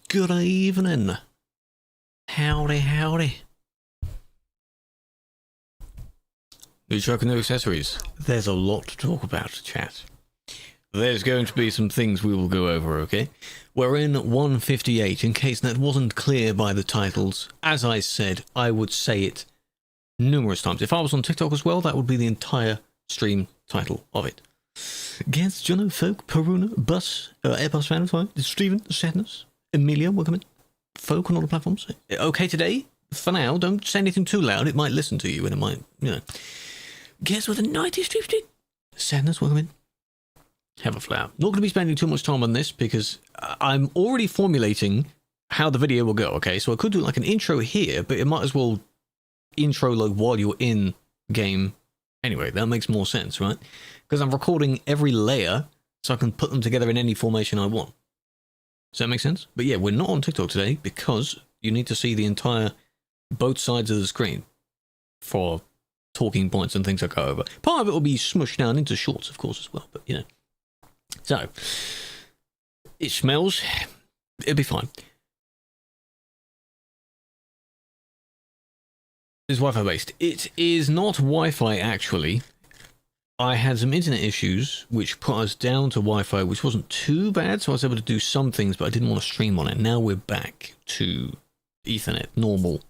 Good evening. Howdy, howdy. New truck and new accessories. There's a lot to talk about, chat. There's going to be some things we will go over, okay? We're in 158, in case that wasn't clear by the titles. As I said, I would say it numerous times. If I was on TikTok as well, that would be the entire stream title of it. Guests, Jono, Folk, Peruna, Bus, Airbus Valentine, Steven, Sadness, Emilia, welcome in. Folk on all the platforms. Okay today? For now, don't say anything too loud, it might listen to you and it might, you know. Guests with a 90 stream. Sadness, welcome in. Have a flower. Not going to be spending too much time on this because I'm already formulating how the video will go, okay? So I could do like an intro here, but it might as well intro like while you're in game. Anyway, that makes more sense, right? Because I'm recording every layer so I can put them together in any formation I want. Does that make sense? But yeah, we're not on TikTok today because you need to see the entire, both sides of the screen for talking points and things I go over. Part of it will be smushed down into shorts, of course, as well, but you know. So, it smells, it'll be fine. It's Wi-Fi based. It is not Wi-Fi actually. I had some internet issues which put us down to Wi-Fi, which wasn't too bad, so I was able to do some things, but I didn't want to stream on it. Now we're back to Ethernet, normal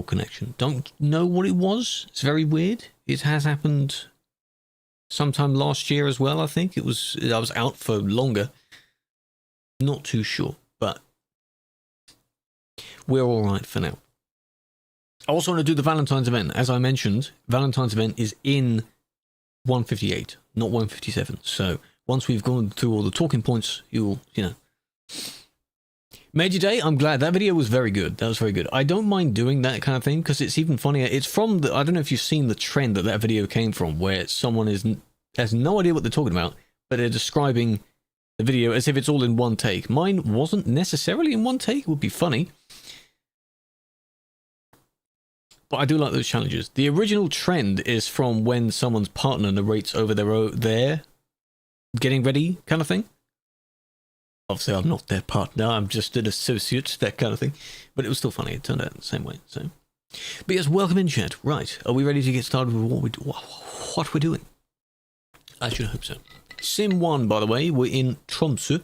connection. Don't know what it was. It's very weird. It has happened sometime last year as well, I think. I was out for longer. Not too sure, but we're all right for now. I also want to do the Valentine's event. As I mentioned, Valentine's event is in 158, not 157. So once we've gone through all the talking points, you'll, you know. Made your day. I'm glad. That video was very good. That was very good. I don't mind doing that kind of thing because it's even funnier. It's from the, I don't know if you've seen the trend that video came from, where someone has no idea what they're talking about, but they're describing the video as if it's all in one take. Mine wasn't necessarily in one take. It would be funny. But I do like those challenges. The original trend is from when someone's partner narrates over their getting ready kind of thing. Obviously, I'm not their partner. I'm just an associate, that kind of thing. But it was still funny. It turned out the same way. So, but yes, welcome in, chat. Right, are we ready to get started with what we're doing? I should hope so. Sim 1, by the way, we're in Tromsø.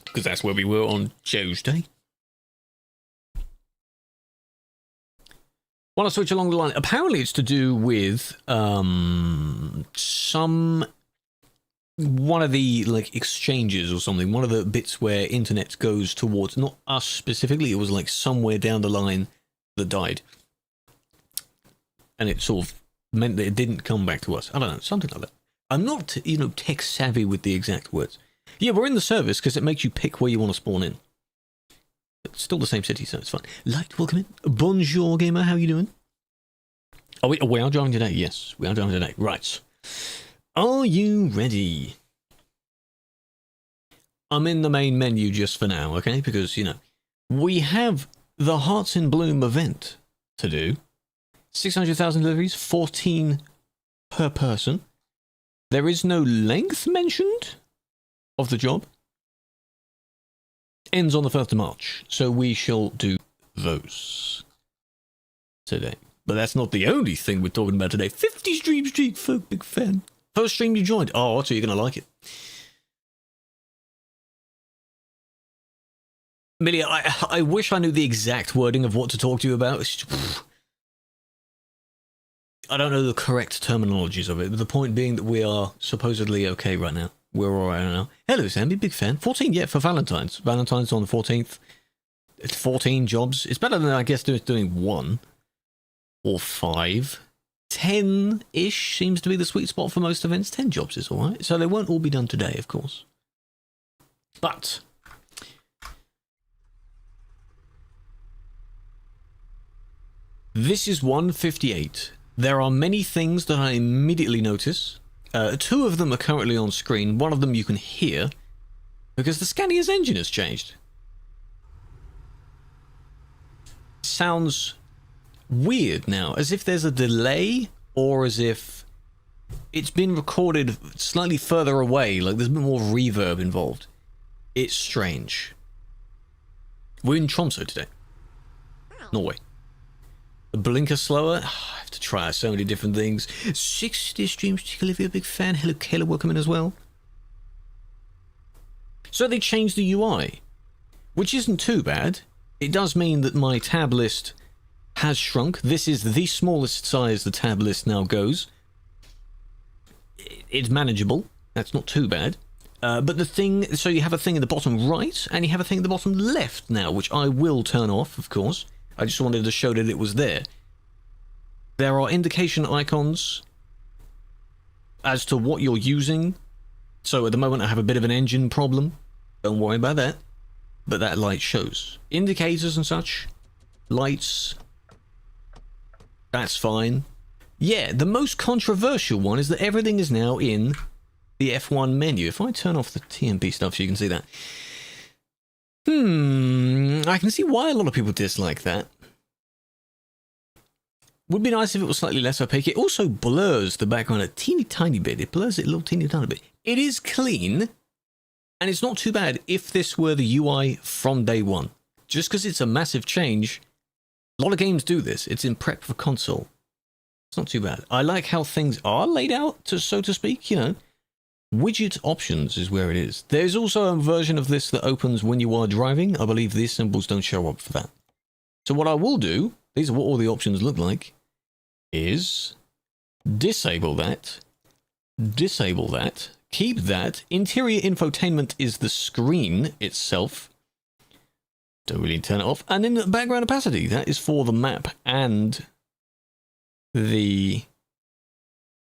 Because that's where we were on Tuesday. Want to switch along the line? Apparently it's to do with one of the like exchanges or something, one of the bits where internet goes towards, not us specifically, it was like somewhere down the line that died. And it sort of meant that it didn't come back to us. I don't know, something like that. I'm not, you know, tech savvy with the exact words. Yeah, we're in the service because it makes you pick where you want to spawn in. It's still the same city, so it's fine. Light, welcome in. Bonjour, gamer. How are you doing? Oh, we are driving today. Yes, we are driving today. Right. Are you ready? I'm in the main menu just for now, okay? Because, you know, we have the Hearts in Bloom event to do. 600,000 deliveries, 14 per person. There is no length mentioned of the job. Ends on the 1st of March, so we shall do those today. But that's not the only thing we're talking about today. 50 stream streak, folk, big fan. First stream you joined. Oh, so you're going to like it. Amelia, I wish I knew the exact wording of what to talk to you about. I don't know the correct terminologies of it, but the point being that we are supposedly okay right now. We're alright now. Hello, Sammy, big fan. 14, yeah, for Valentine's. Valentine's on the 14th. It's 14 jobs. It's better than, I guess, doing 1 or 5. 10-ish seems to be the sweet spot for most events. 10 jobs is alright. So they won't all be done today, of course. But this is 158. There are many things that I immediately notice. 2 of them are currently on screen. 1 of them you can hear because the Scania's engine has changed. Sounds weird now, as if there's a delay or as if it's been recorded slightly further away, like there's a bit more reverb involved. It's strange. We're in Tromsø today. Norway. The blinker slower. I have to try so many different things. 60 streams, if you're a big fan. Hello, Kayla, welcome in as well. So they changed the UI, which isn't too bad. It does mean that my tab list has shrunk. This is the smallest size the tab list now goes. It's manageable. That's not too bad. But the thing, so you have a thing in the bottom right, and you have a thing in the bottom left now, which I will turn off, of course. I just wanted to show that it was there. There are indication icons as to what you're using. So at the moment I have a bit of an engine problem. Don't worry about that. But that light shows. Indicators and such. Lights. That's fine. Yeah, the most controversial one is that everything is now in the F1 menu. If I turn off the TMP stuff so you can see that. I can see why a lot of people dislike that. Would be nice if it was slightly less opaque. It also blurs the background a teeny tiny bit. It blurs it a little teeny tiny bit. It is clean, and it's not too bad if this were the UI from day one. Just because it's a massive change, a lot of games do this. It's in prep for console. It's not too bad. I like how things are laid out, so to speak, you know. Widget options is where it is. There's also a version of this that opens when you are driving. I believe these symbols don't show up for that. So what I will do, these are what all the options look like, is disable that, keep that. Interior infotainment is the screen itself. Don't really turn it off. And then the background opacity, that is for the map and the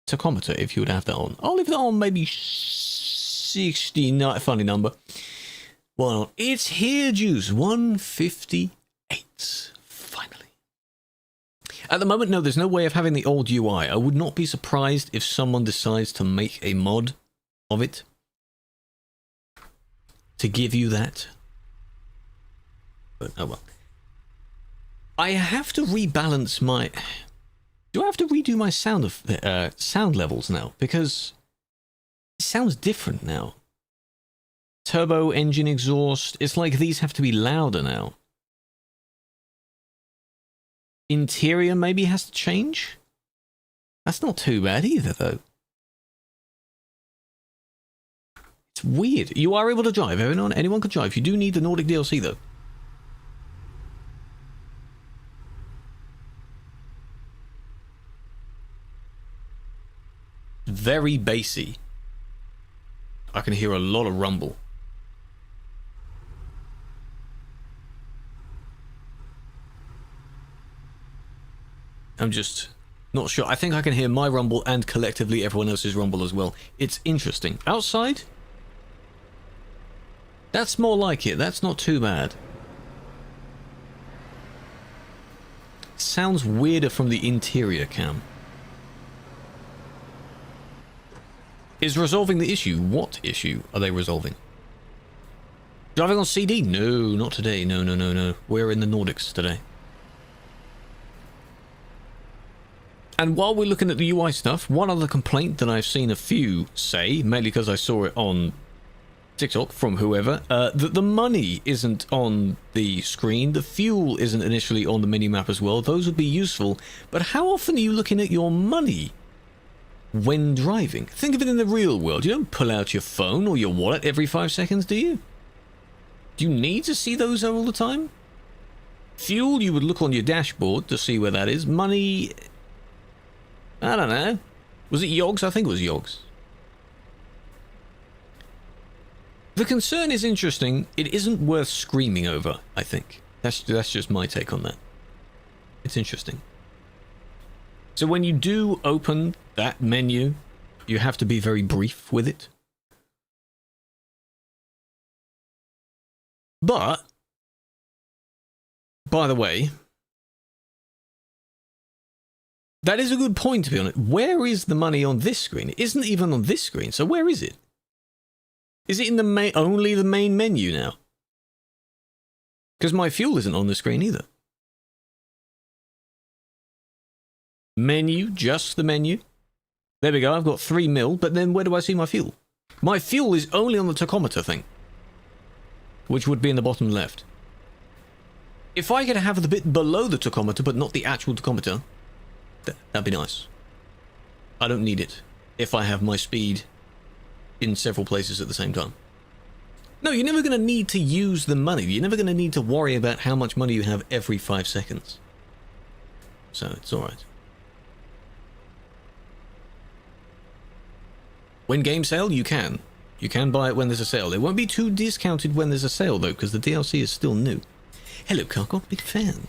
tachometer, if you would have that on. I'll leave that on maybe 60, not a funny number. Well, it's here, Juice, 158, finally. At the moment, no, there's no way of having the old UI. I would not be surprised if someone decides to make a mod of it to give you that. But, oh well. I have to rebalance my... Do I have to redo my sound levels now? Because it sounds different now. Turbo, engine exhaust. It's like these have to be louder now. Interior maybe has to change? That's not too bad either, though. It's weird. You are able to drive. Anyone can drive. You do need the Nordic DLC, though. Very bassy. I can hear a lot of rumble. I'm just not sure. I think I can hear my rumble and collectively everyone else's rumble as well. It's interesting. Outside? That's more like it. That's not too bad. Sounds weirder from the interior cam. Is resolving the issue. What issue are they resolving? Driving on CD? No, not today. No. We're in the Nordics today. And while we're looking at the UI stuff, one other complaint that I've seen a few say, mainly because I saw it on TikTok from whoever, that the money isn't on the screen, the fuel isn't initially on the minimap as well. Those would be useful, but how often are you looking at your money when driving? Think of it in the real world. You don't pull out your phone or your wallet every 5 seconds, do you? Do you need to see those there all the time? Fuel, you would look on your dashboard to see where that is. Money... I don't know. Was it Yogs? I think it was Yogs. The concern is interesting. It isn't worth screaming over, I think. That's just my take on that. It's interesting. So when you do open that menu, you have to be very brief with it. But, by the way... That is a good point, to be honest. Where is the money on this screen? It isn't even on this screen, so where is it? Is it in the only the main menu now? Because my fuel isn't on the screen either. Menu, just the menu. There we go, I've got 3 mil, but then where do I see my fuel? My fuel is only on the tachometer thing. which would be in the bottom left. If I could have the bit below the tachometer, but not the actual tachometer, that'd be nice. I don't need it if I have my speed in several places at the same time. No, you're never going to need to use the money. You're never going to need to worry about how much money you have every 5 seconds. So it's alright. When game sale, you can. You can buy it when there's a sale. It won't be too discounted when there's a sale, though, because the DLC is still new. Hello, Carco. Big fan.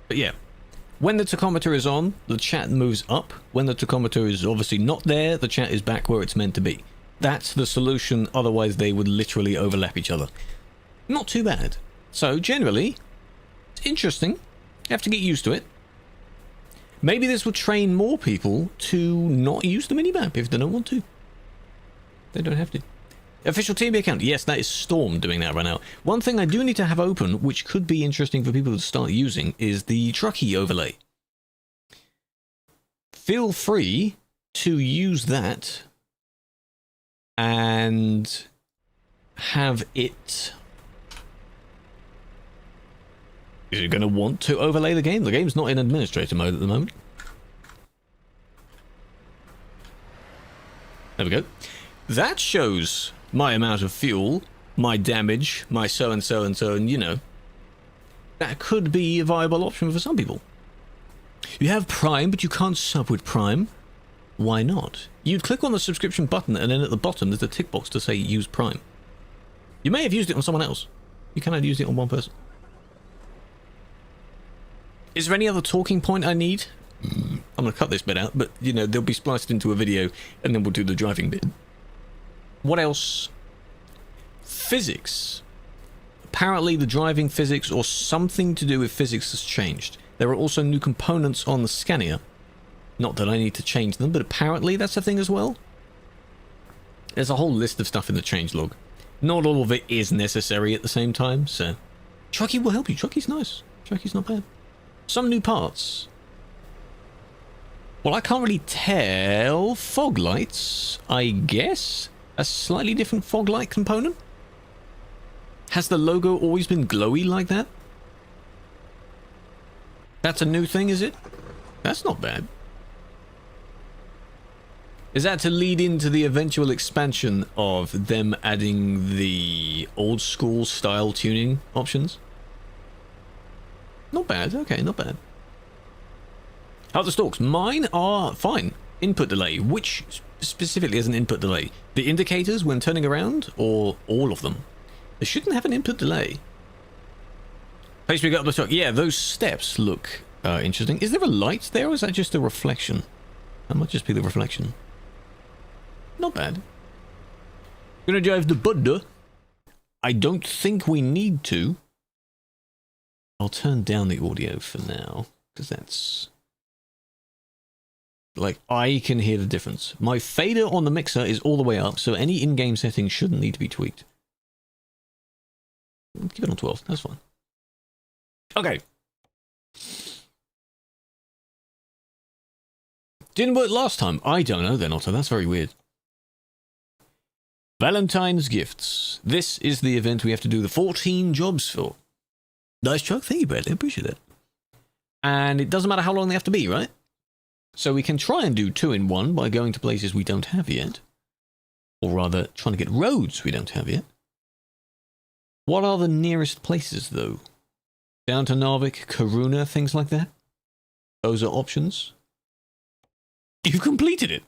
But yeah, when the tachometer is on, the chat moves up. When the tachometer is obviously not there, the chat is back where it's meant to be. That's the solution, otherwise they would literally overlap each other. Not too bad. So, generally, it's interesting. You have to get used to it. Maybe this will train more people to not use the minimap if they don't want to. They don't have to. Official TB account. Yes, that is Storm doing that right now. One thing I do need to have open, which could be interesting for people to start using, is the Truckee overlay. Feel free to use that and have it... Is it going to want to overlay the game? The game's not in administrator mode at the moment. There we go. That shows my amount of fuel, my damage, my so-and-so and so, and you know. That could be a viable option for some people. You have Prime, but you can't sub with Prime. Why not? You'd click on the subscription button, and then at the bottom there's a tick box to say use Prime. You may have used it on someone else. You cannot use it on one person. Is there any other talking point I need? I'm going to cut this bit out, but, you know, they'll be spliced into a video, and then we'll do the driving bit. What else? Physics. Apparently the driving physics, or something to do with physics, has changed. There are also new components on the Scania. Not that I need to change them, but apparently that's a thing as well. There's a whole list of stuff in the changelog. Not all of it is necessary at the same time, so... Truckee will help you. Truckee's nice. Truckee's not bad. Some new parts. Well, I can't really tell. Fog lights, I guess. A slightly different fog light component. Has the logo always been glowy like that? That's a new thing, is it? That's not bad. Is that to lead into the eventual expansion of them adding the old school style tuning options? Not bad, okay, not bad. How are the stalks? Mine are fine. Input delay. Which specifically has an input delay? The indicators when turning around, or all of them? They shouldn't have an input delay. Place we got up the truck. Yeah, those steps look interesting. Is there a light there, or is that just a reflection? That might just be the reflection. Not bad. Gonna drive the Buddha. I don't think we need to. I'll turn down the audio for now, because that's... Like, I can hear the difference. My fader on the mixer is all the way up, so any in-game settings shouldn't need to be tweaked. Keep it on 12, that's fine. Okay. Didn't work last time. I don't know then, Otto. That's very weird. Valentine's gifts. This is the event we have to do the 14 jobs for. Nice truck. Thank you, Bradley. I appreciate that. And it doesn't matter how long they have to be, right? So we can try and do 2 in 1 by going to places we don't have yet. Or rather, trying to get roads we don't have yet. What are the nearest places, though? Down to Narvik, Karuna, things like that? Those are options. You've completed it!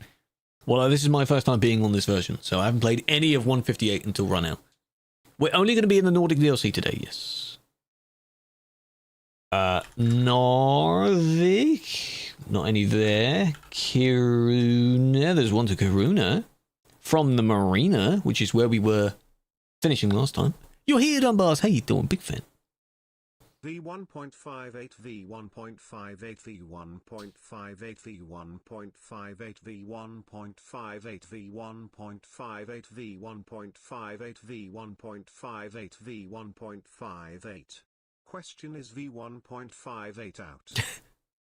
Well, this is my first time being on this version, so I haven't played any of 1.58 until run out. We're only going to be in the Nordic DLC today, yes. Narvik. Not any there. Kiruna. There's one to Karuna. From the marina, which is where we were finishing last time. You're here, Dunbars. How you doing? Big fan. v1.58 v1.58 v1.58 v1.58 v1.58 v1.58 v1.58 v1.58 v1.58 Question: is v1.58 out?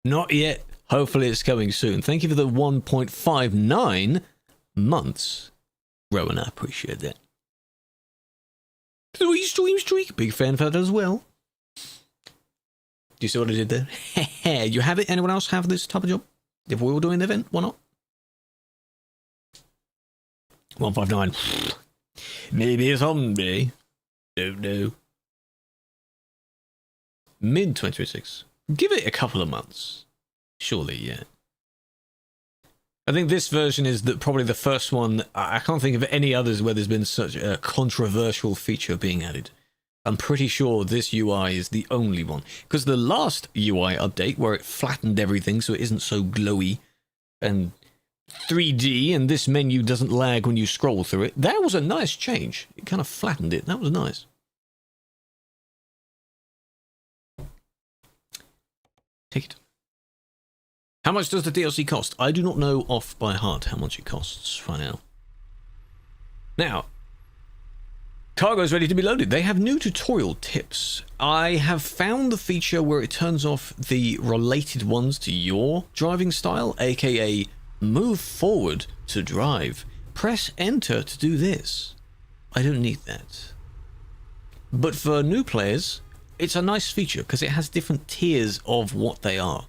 Not yet. Hopefully it's coming soon. Thank you for the 1.59 months. Rowan, I appreciate that. 3 stream streak. Big fan of that as well. Do you see what I did there? You have it? Anyone else have this type of job? If we were doing the event, why not? 159. Maybe someday. Don't know. Mid 2026. Give it a couple of months. Surely, yeah. I think this version is probably the first one. I can't think of any others where there's been such a controversial feature being added. I'm pretty sure this UI is the only one. Because the last UI update, where it flattened everything so it isn't so glowy and 3D, and this menu doesn't lag when you scroll through it, that was a nice change. It kind of flattened it. That was nice. Take it. How much does the DLC cost? I do not know off by heart how much it costs right now. Now, cargo is ready to be loaded. They have new tutorial tips. I have found the feature where it turns off the related ones to your driving style, aka move forward to drive. Press enter to do this. I don't need that. But for new players, it's a nice feature because it has different tiers of what they are.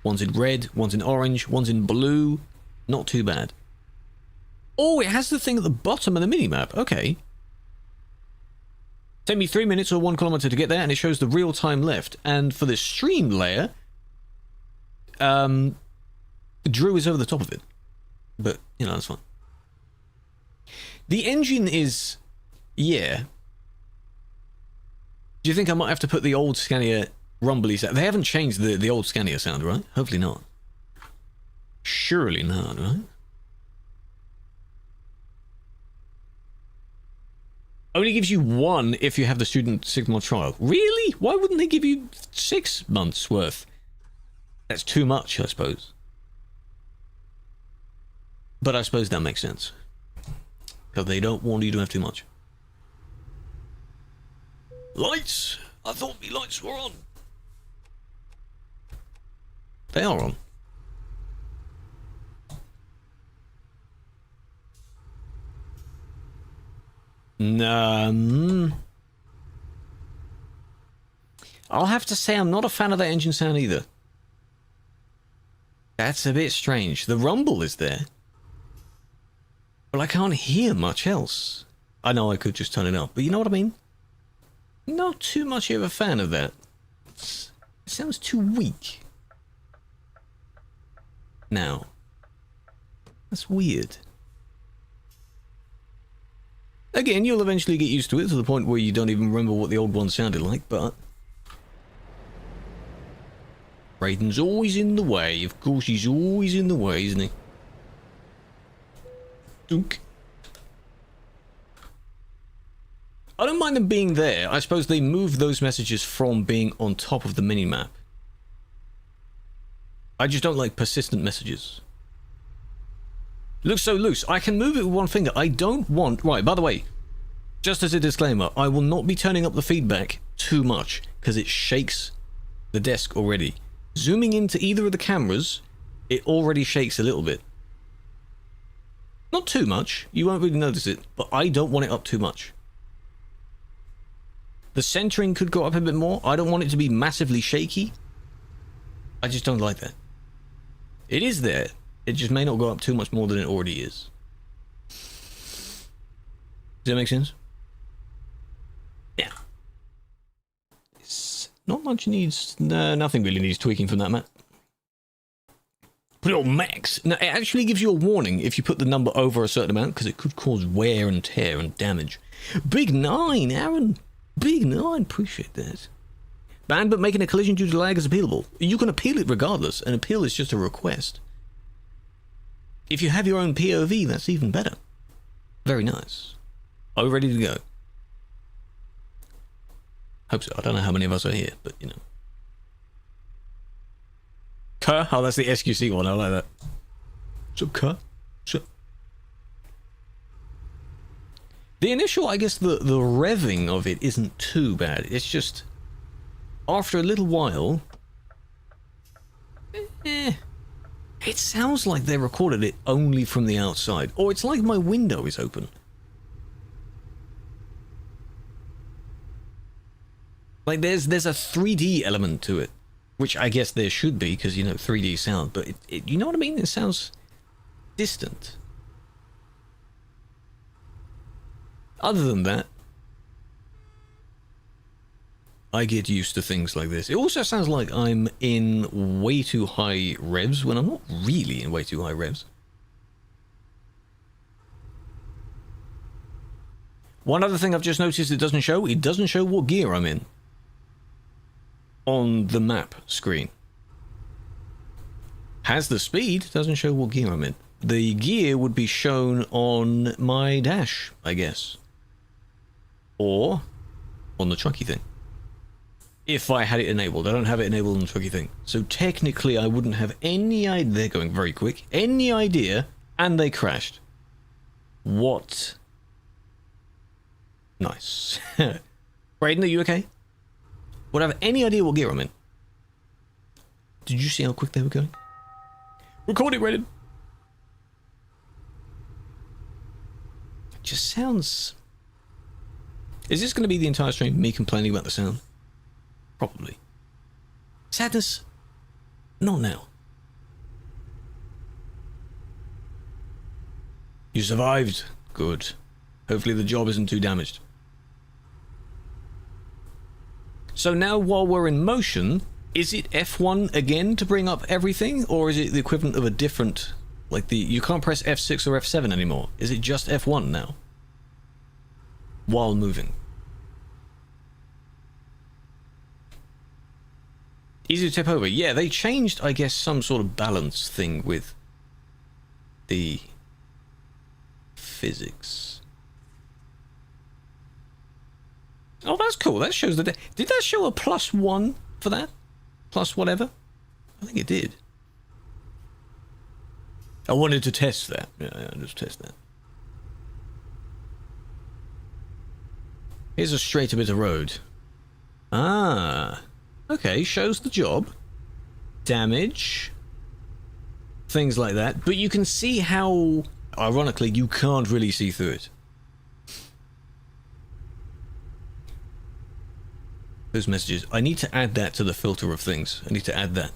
One's in red, one's in orange, one's in blue. Not too bad. Oh, it has the thing at the bottom of the minimap. Okay. Take me 3 minutes or 1 kilometer to get there, and it shows the real time left. And for the stream layer, Drew is over the top of it. But, you know, that's fine. The engine is... yeah. Do you think I might have to put the old Scania rumbly sound? They haven't changed the old Scania sound, right? Hopefully not. Surely not, right? Only gives you 1 if you have the student 6-month trial. Really? Why wouldn't they give you 6 months worth? That's too much, I suppose. But I suppose that makes sense. Because they don't want you to have too much. Lights! I thought the lights were on. They are on. I'll have to say I'm not a fan of that engine sound either. That's a bit strange. The rumble is there. But I can't hear much else. I know I could just turn it up, but you know what I mean? Not too much of a fan of that. It sounds too weak. Now. That's weird. Again, you'll eventually get used to it to the point where you don't even remember what the old one sounded like, but... Raiden's always in the way. Of course, he's always in the way, isn't he? Dunk. I don't mind them being there. I suppose they moved those messages from being on top of the minimap. I just don't like persistent messages. Looks so loose. I can move it with 1 finger. I don't want... Right, by the way, just as a disclaimer, I will not be turning up the feedback too much because it shakes the desk already. Zooming into either of the cameras, it already shakes a little bit. Not too much. You won't really notice it, but I don't want it up too much. The centering could go up a bit more. I don't want it to be massively shaky. I just don't like that. It is there. It just may not go up too much more than it already is. Does that make sense? Yeah. Not much needs... nothing really needs tweaking from that, Matt. Put it on max. Now, it actually gives you a warning if you put the number over a certain amount, because it could cause wear and tear and damage. Big 9, Aaron. Big 9, appreciate that. Banned but making a collision due to lag is appealable. You can appeal it regardless. An appeal is just a request. If you have your own POV, that's even better. Very nice. Are we ready to go? Hope so. I don't know how many of us are here, but you know. Kerr? Oh, that's the SQC one. I like that. What's up, Kerr? What's up? The initial, I guess, the revving of it isn't too bad. It's just, after a little while, it sounds like they recorded it only from the outside. Or it's like my window is open. Like there's a 3D element to it. Which I guess there should be, because, you know, 3D sound. But, you know what I mean? It sounds distant. Other than that, I get used to things like this. It also sounds like I'm in way too high revs when I'm not really in way too high revs. One other thing I've just noticed it doesn't show what gear I'm in on the map screen. Has the speed, doesn't show what gear I'm in. The gear would be shown on my dash, I guess. Or on the trucky thing. If I had it enabled. I don't have it enabled on the trucky thing. So technically I wouldn't have any idea. They're going very quick. Any idea. And they crashed. What? Nice. Brayden, are you okay? Would I have any idea what gear I'm in? Did you see how quick they were going? Record it, Brayden. It just sounds... Is this going to be the entire stream, me complaining about the sound? Probably. Sadness? Not now. You survived. Good. Hopefully the job isn't too damaged. So now while we're in motion, is it F1 again to bring up everything? Or is it the equivalent of a different... Like you can't press F6 or F7 anymore. Is it just F1 now? While moving. Easy to tip over. Yeah, they changed, I guess, some sort of balance thing with the physics. Oh, that's cool. That shows the... Did that show a +1 for that? Plus whatever? I think it did. I wanted to test that. Yeah, just test that. Here's a straighter bit of road. Ah. Okay, shows the job. Damage. Things like that. But you can see how, ironically, you can't really see through it. Those messages. I need to add that to the filter of things. I need to add that.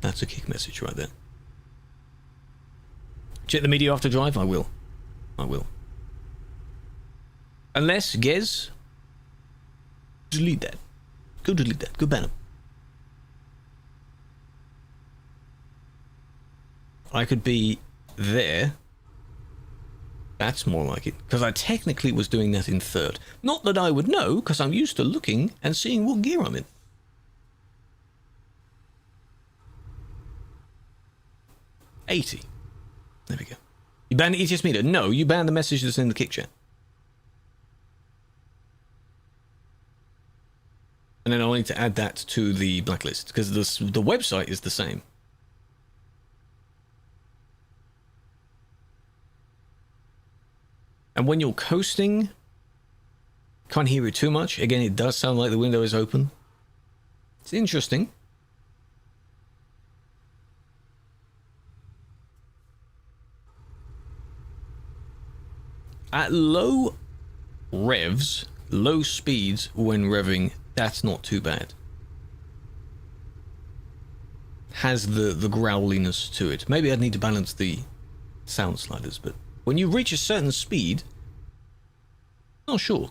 That's a kick message right there. Check the media after drive? I will. I will. Unless, Gez, delete that. Go delete that. Go ban him. I could be there. That's more like it. Because I technically was doing that in third. Not that I would know, because I'm used to looking and seeing what gear I'm in. $80. There we go. You banned the ETS meter? No, you banned the message that's in the kick chat. And then I'll need to add that to the blacklist, because the website is the same. And when you're coasting, can't hear it too much. Again, it does sound like the window is open. It's interesting. At low revs, low speeds when revving, that's not too bad. Has the growliness to it. Maybe I'd need to balance the sound sliders, but when you reach a certain speed, not sure.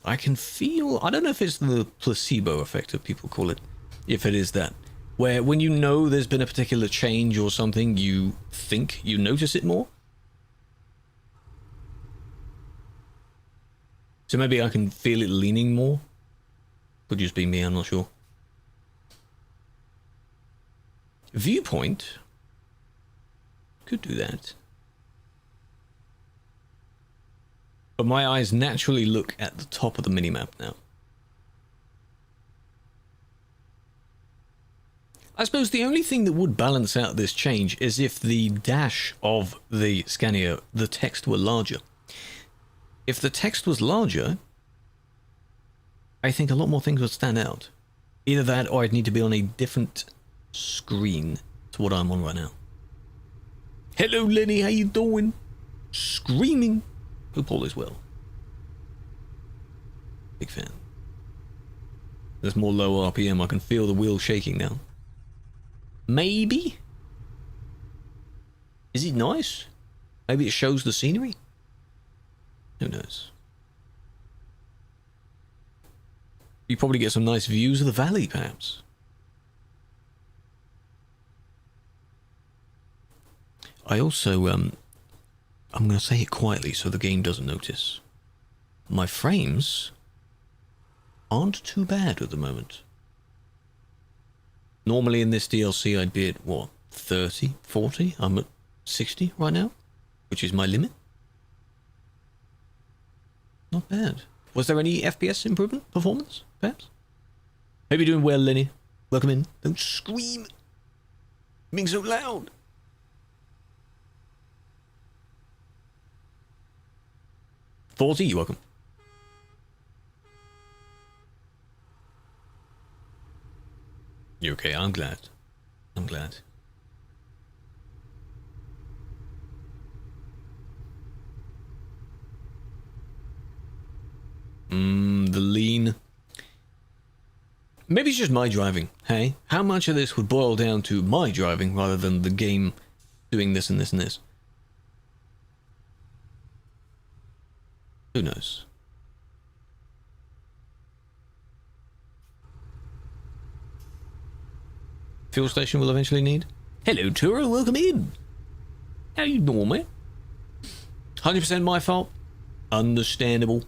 I can feel, I don't know if it's the placebo effect that people call it, if it is that, where when you know there's been a particular change or something, you think you notice it more. So maybe I can feel it leaning more. Could just be me, I'm not sure. Viewpoint. Could do that. But my eyes naturally look at the top of the minimap now. I suppose the only thing that would balance out this change is if the dash of the scanner, the text were larger. If the text was larger, I think a lot more things would stand out. Either that or I'd need to be on a different screen to what I'm on right now. Hello Lenny, how you doing? Screaming. Hope all is well. Big fan. There's more low RPM. I can feel the wheel shaking now. Maybe? Is it nice? Maybe it shows the scenery? Who knows? You probably get some nice views of the valley, perhaps. I also, I'm going to say it quietly so the game doesn't notice. My frames aren't too bad at the moment. Normally in this DLC I'd be at, what, 30, 40? I'm at 60 right now, which is my limit. Not bad. Was there any FPS improvement, performance, perhaps? Hope you're doing well, Lenny. Welcome in. Don't scream. Being so loud. $40, you're welcome. You're okay, I'm glad. I'm glad. The lean. Maybe it's just my driving, hey? How much of this would boil down to my driving rather than the game doing this and this and this? Who knows? Fuel station will eventually need. Hello, Turo, welcome in. How you doing, man? 100% my fault. Understandable.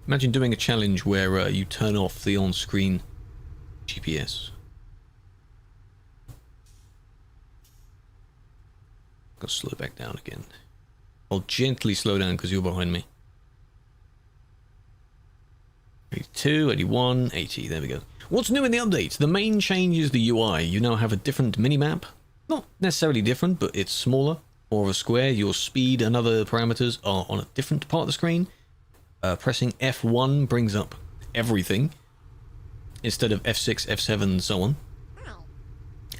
Imagine doing a challenge where you turn off the on-screen GPS. Got to slow back down again. I'll gently slow down because you're behind me. 82, 81, 80. There we go. What's new in the update? The main change is the UI. You now have a different minimap. Not necessarily different, but it's smaller. More of a square. Your speed and other parameters are on a different part of the screen. Pressing F1 brings up everything instead of F6, F7, and so on.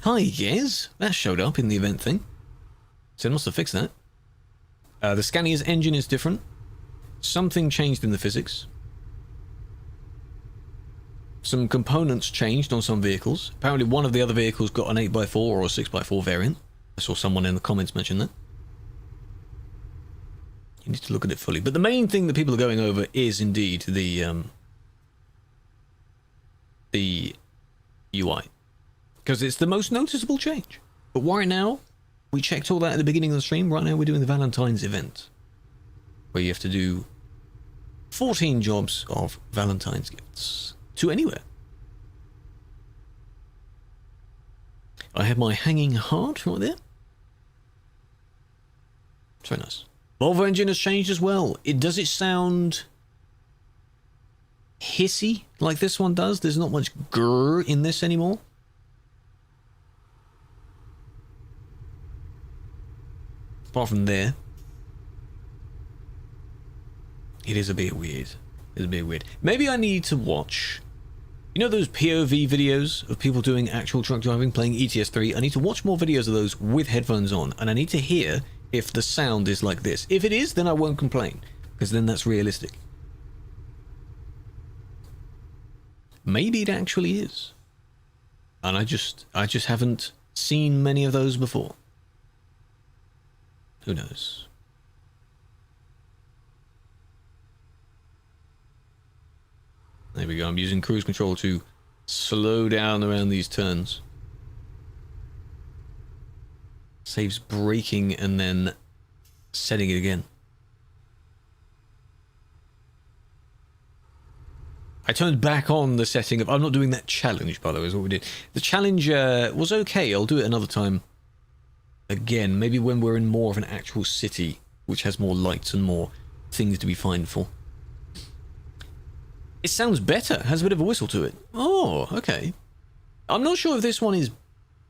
Hi, yes, that showed up in the event thing. So it must have fixed that. The Scania's engine is different. Something changed in the physics. Some components changed on some vehicles. Apparently one of the other vehicles got an 8x4 or a 6x4 variant. I saw someone in the comments mention that. You need to look at it fully. But the main thing that people are going over is indeed the UI. Because it's the most noticeable change. But right now, we checked all that at the beginning of the stream. Right now we're doing the Valentines event. Where you have to do 14 jobs of Valentine's gifts. To anywhere. I have my hanging heart right there. It's very nice. Volvo engine has changed as well. Does it sound hissy like this one does? There's not much grrr in this anymore. Apart from there. It is a bit weird. It's a bit weird. Maybe I need to watch... You know those POV videos of people doing actual truck driving, playing ETS3? I need to watch more videos of those with headphones on, and I need to hear if the sound is like this. If it is, then I won't complain, because then that's realistic. Maybe it actually is. And I just haven't seen many of those before. Who knows? There we go. I'm using cruise control to slow down around these turns. Saves braking and then setting it again. I turned back on the setting of... I'm not doing that challenge, by the way, is what we did. The challenge was okay. I'll do it another time. Again, maybe when we're in more of an actual city, which has more lights and more things to be fined for. It sounds better. Has a bit of a whistle to it. Oh, okay. I'm not sure if this one is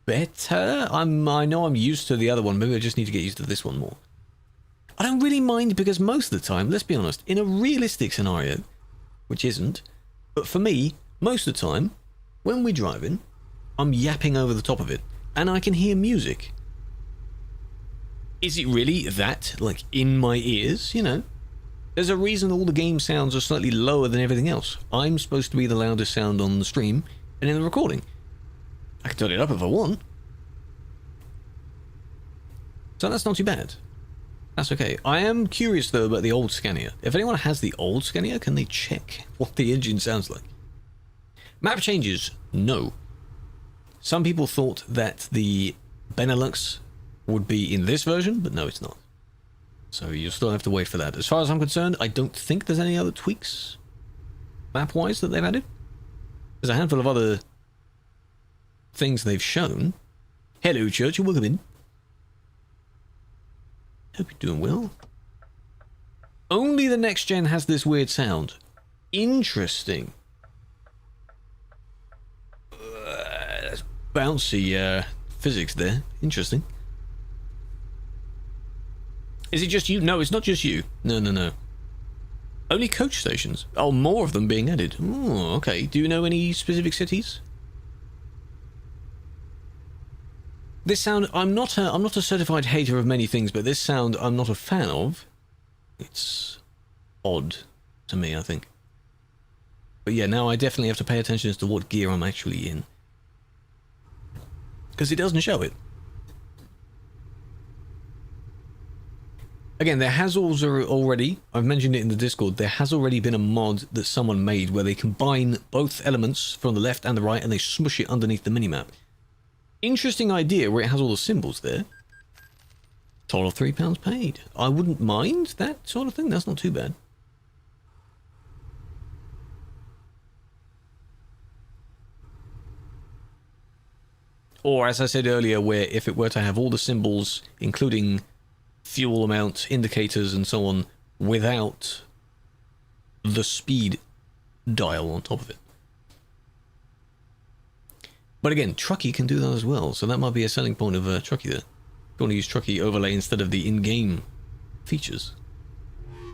better. I know I'm used to the other one. Maybe I just need to get used to this one more. I don't really mind because most of the time, let's be honest, in a realistic scenario, which isn't, but for me, most of the time, when we're driving, I'm yapping over the top of it, and I can hear music. Is it really that, like, in my ears, you know? There's a reason all the game sounds are slightly lower than everything else. I'm supposed to be the loudest sound on the stream and in the recording. I can turn it up if I want. So that's not too bad. That's okay. I am curious, though, about the old Scania. If anyone has the old Scania, can they check what the engine sounds like? Map changes? No. Some people thought that the Benelux would be in this version, but no, it's not. So you'll still have to wait for that. As far as I'm concerned, I don't think there's any other tweaks map-wise that they've added. There's a handful of other things they've shown. Hello, Church, and welcome in. Hope you're doing well. Only the next gen has this weird sound. Interesting. That's bouncy physics there. Interesting. Is it just you? No, it's not just you. No. Only coach stations. Oh, more of them being added. Oh, okay. Do you know any specific cities? This sound, I'm not a certified hater of many things, but this sound I'm not a fan of. It's odd to me, I think. But yeah, now I definitely have to pay attention as to what gear I'm actually in. Because it doesn't show it. Again, there has also already, I've mentioned it in the Discord, there has already been a mod that someone made where they combine both elements from the left and the right and they smush it underneath the minimap. Interesting idea where it has all the symbols there. Total of £3 paid. I wouldn't mind that sort of thing, that's not too bad. Or as I said earlier, where if it were to have all the symbols, including fuel amount, indicators and so on, without the speed dial on top of it. But again, Truckee can do that as well, so that might be a selling point of Truckee there. If you want to use Truckee overlay instead of the in-game features,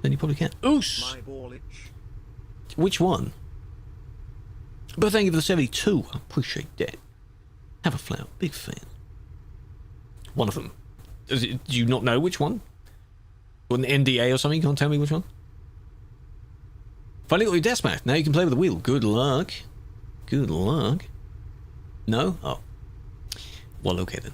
then you probably can. Oos! Which one? But thank you for the 72. I appreciate that. Have a flower. Big fan. One of them. Do you not know which one? Or an NDA or something? You can't tell me which one? Finally got your deathmatch. Now you can play with the wheel. Good luck. Good luck. No? Oh. Well, okay then.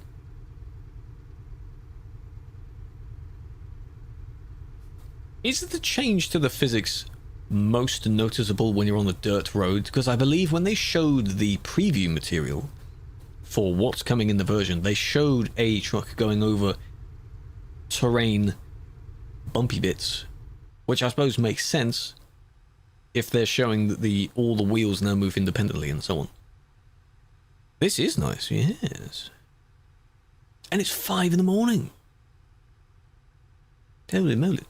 Is the change to the physics most noticeable when you're on the dirt road? Because I believe when they showed the preview material for what's coming in the version, they showed a truck going over terrain bumpy bits, which I suppose makes sense if they're showing that all the wheels now move independently and so on. This is nice, yes. And it's 5 in the morning. Holy moly.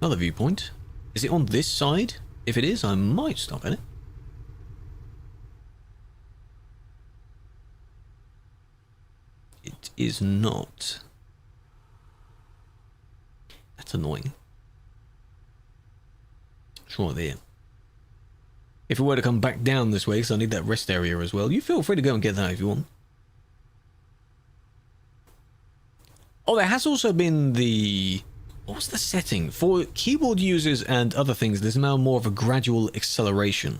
Another viewpoint. Is it on this side? If it is, I might stop at it. It is not. That's annoying. Sure, there. If it were to come back down this way, because I need that rest area as well, you feel free to go and get that if you want. Oh, there has also been the... What's the setting? For keyboard users and other things, there's now more of a gradual acceleration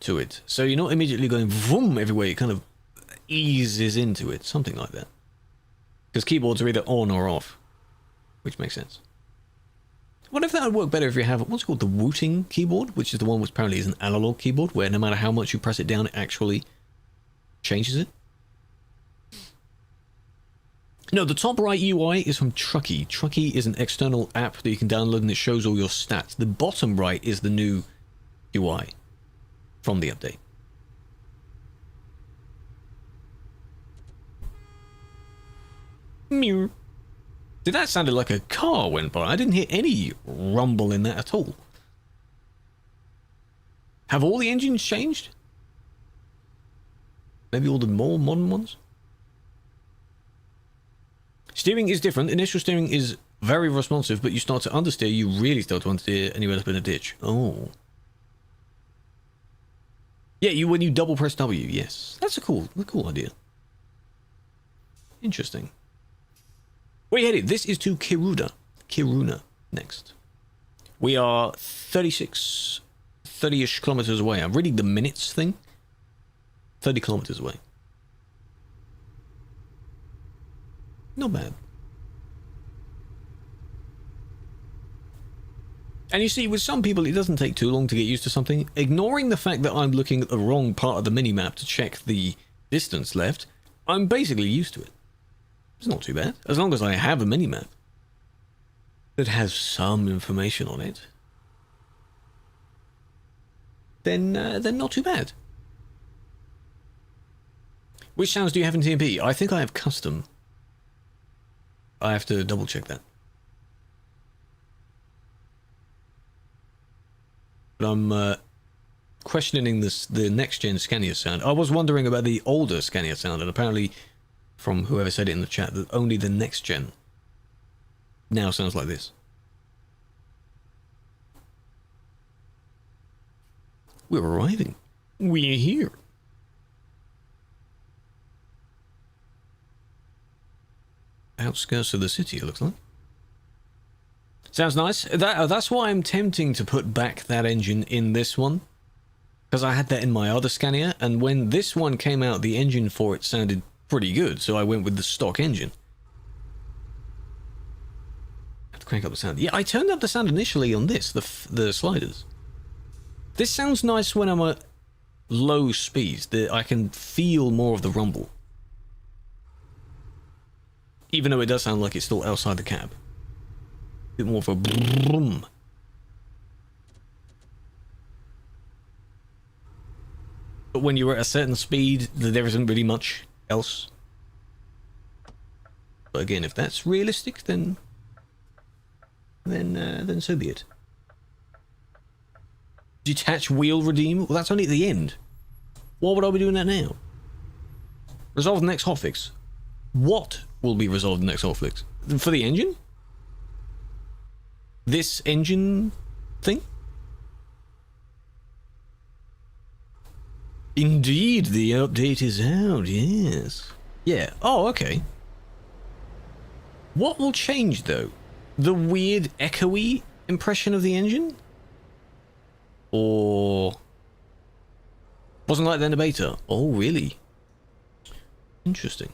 to it. So you're not immediately going vroom everywhere, it kind of eases into it, something like that. Because keyboards are either on or off, which makes sense. I wonder if that would work better if you have what's called the wooting keyboard, which is the one which apparently is an analog keyboard, where no matter how much you press it down, it actually changes it. No, the top right UI is from Truckee. Truckee is an external app that you can download and it shows all your stats. The bottom right is the new UI from the update. Mew. Dude, that sounded like a car went by. I didn't hear any rumble in that at all. Have all the engines changed? Maybe all the more modern ones? Steering is different. Initial steering is very responsive, but you start to understeer, you really start to understeer, and you end up in a ditch. Oh. Yeah, when you double press W, yes. That's a cool idea. Interesting. Where are you headed? This is to Kiruna next. We are 30-ish kilometers away. I'm reading the minutes thing. 30 kilometers away. Not bad. And you see, with some people, it doesn't take too long to get used to something. Ignoring the fact that I'm looking at the wrong part of the minimap to check the distance left, I'm basically used to it. It's not too bad. As long as I have a minimap that has some information on it, then not too bad. Which sounds do you have in TMP? I think I have custom. I have to double check that. But I'm questioning the next gen Scania sound. I was wondering about the older Scania sound, and apparently, from whoever said it in the chat, that only the next gen now sounds like this. We're arriving. We're here. Outskirts of the city, it looks like. Sounds nice. That's why I'm tempting to put back that engine in this one. Because I had that in my other Scania, and when this one came out, the engine for it sounded pretty good, so I went with the stock engine. Have to crank up the sound. Yeah, I turned up the sound initially on this, the sliders. This sounds nice when I'm at low speeds. I can feel more of the rumble. Even though it does sound like it's still outside the cab. A bit more of a brum. But when you're at a certain speed, there isn't really much else. But again, if that's realistic, then so be it. Detach wheel redeem? Well, that's only at the end. Why would I be doing that now? Resolve the next hotfix. What will be resolved in the next hotfix? For the engine? This engine thing? Indeed, the update is out, yes. Yeah, oh, okay. What will change, though? The weird echoey impression of the engine? Or... wasn't like that in the beta? Oh, really? Interesting.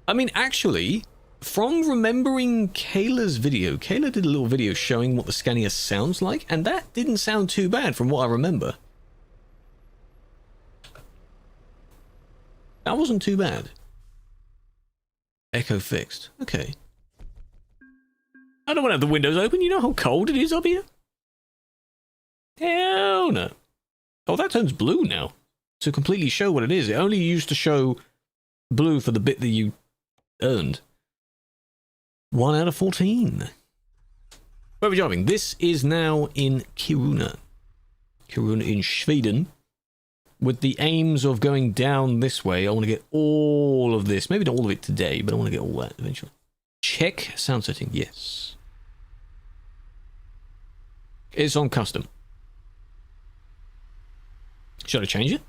I mean, actually, from remembering Kayla's video, Kayla did a little video showing what the Scania sounds like, and that didn't sound too bad from what I remember. That wasn't too bad. Echo fixed. Okay. I don't want to have the windows open. You know how cold it is up here? Hell no. Oh, that turns blue now. To completely show what it is. It only used to show blue for the bit that you earned. 1 out of 14. Where are we driving? This is now in Kiruna. Kiruna in Sweden. With the aims of going down this way, I want to get all of this. Maybe not all of it today, but I want to get all that eventually. Check sound setting. Yes. It's on custom. Should I change it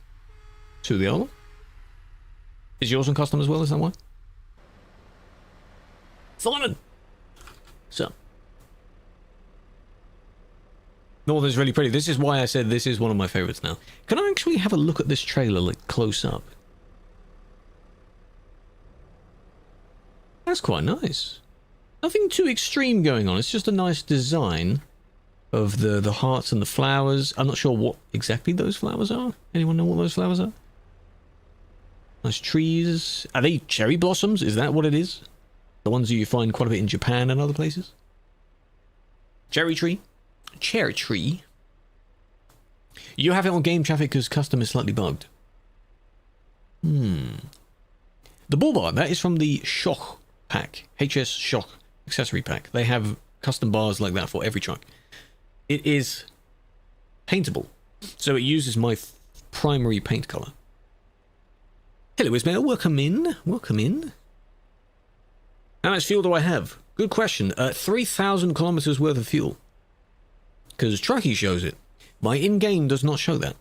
to the other one? Is yours on custom as well? Is that why? Simon! So. Northern's really pretty. This is why I said this is one of my favorites now. Can I actually have a look at this trailer like close up? That's quite nice. Nothing too extreme going on. It's just a nice design of the hearts and the flowers. I'm not sure what exactly those flowers are. Anyone know what those flowers are? Nice trees. Are they cherry blossoms? Is that what it is? The ones that you find quite a bit in Japan and other places? Cherry tree? Cherry tree? You have it on game traffic because custom is slightly bugged. The bull bar, that is from the Shoch pack. HS Shock accessory pack. They have custom bars like that for every truck. It is paintable. So it uses my primary paint color. Hello, Ismail. Welcome in. Welcome in. How much fuel do I have? Good question. 3,000 kilometers worth of fuel. Because Truckee shows it. My in-game does not show that.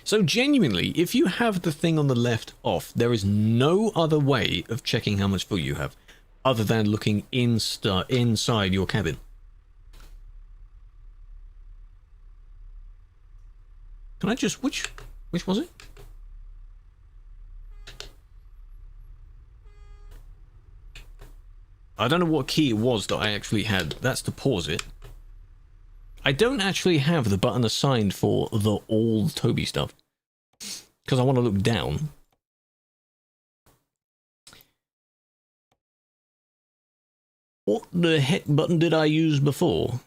So genuinely, if you have the thing on the left off, there is no other way of checking how much fuel you have, other than looking inside your cabin. Can I just... Which was it? I don't know what key it was that I actually had. That's to pause it. I don't actually have the button assigned for the all Toby stuff. Because I want to look down. What the heck button did I use before?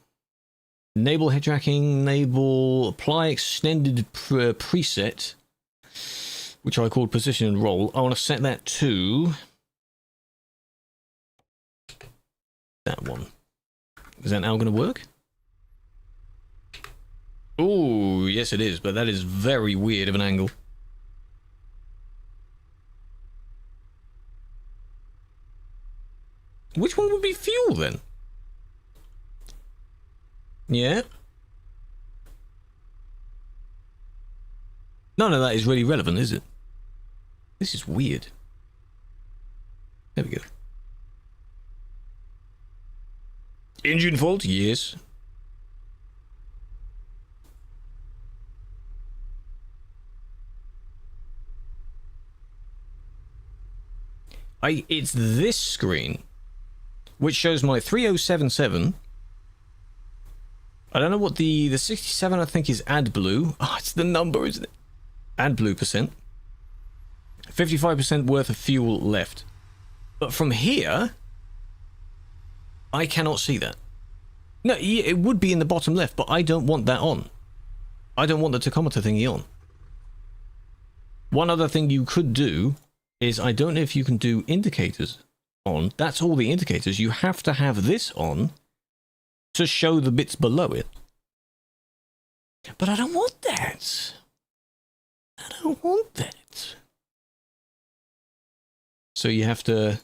Enable head tracking, enable apply extended preset, which I called position and roll. I want to set that to that one. Is that now going to work? Oh, yes it is, but that is very weird of an angle. Which one would be fuel then? Yeah. None of that is really relevant, is it? This is weird. There we go. Engine fault? Yes. It's this screen, which shows my 3077. I don't know what the 67 I think is AdBlue. Oh, it's the number, isn't it? AdBlue percent. 55% worth of fuel left. But from here, I cannot see that. No, it would be in the bottom left, but I don't want that on. I don't want the tachometer thingy on. One other thing you could do is, I don't know if you can do indicators on. That's all the indicators. You have to have this on to show the bits below it. But I don't want that. I don't want that. So you have to...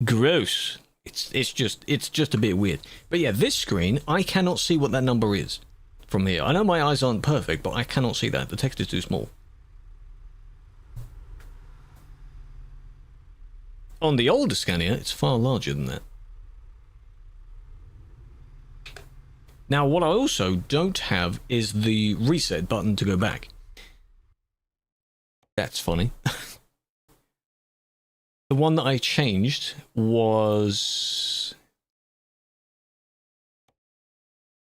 Gross. It's just a bit weird. But yeah, this screen, I cannot see what that number is from here. I know my eyes aren't perfect, but I cannot see that. The text is too small. On the older Scania, it's far larger than that. Now, what I also don't have is the reset button to go back. That's funny. The one that I changed was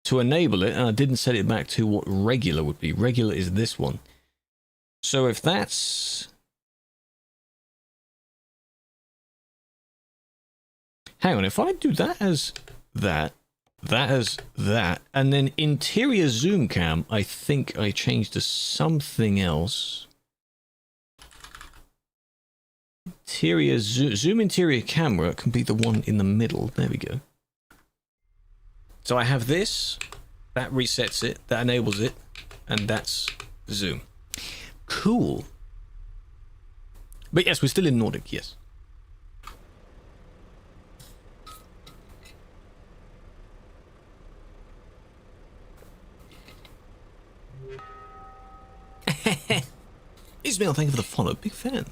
to enable it, and I didn't set it back to what regular would be. Regular is this one. So if that's... Hang on, if I do that as that, that as that, and then interior zoom cam, I think I changed to something else. Interior zoom interior camera can be the one in the middle. There we go. So I have this, that resets it, that enables it, and that's zoom. Cool. But yes, we're still in Nordic, yes. Ismail, thank you for the follow. Big fan.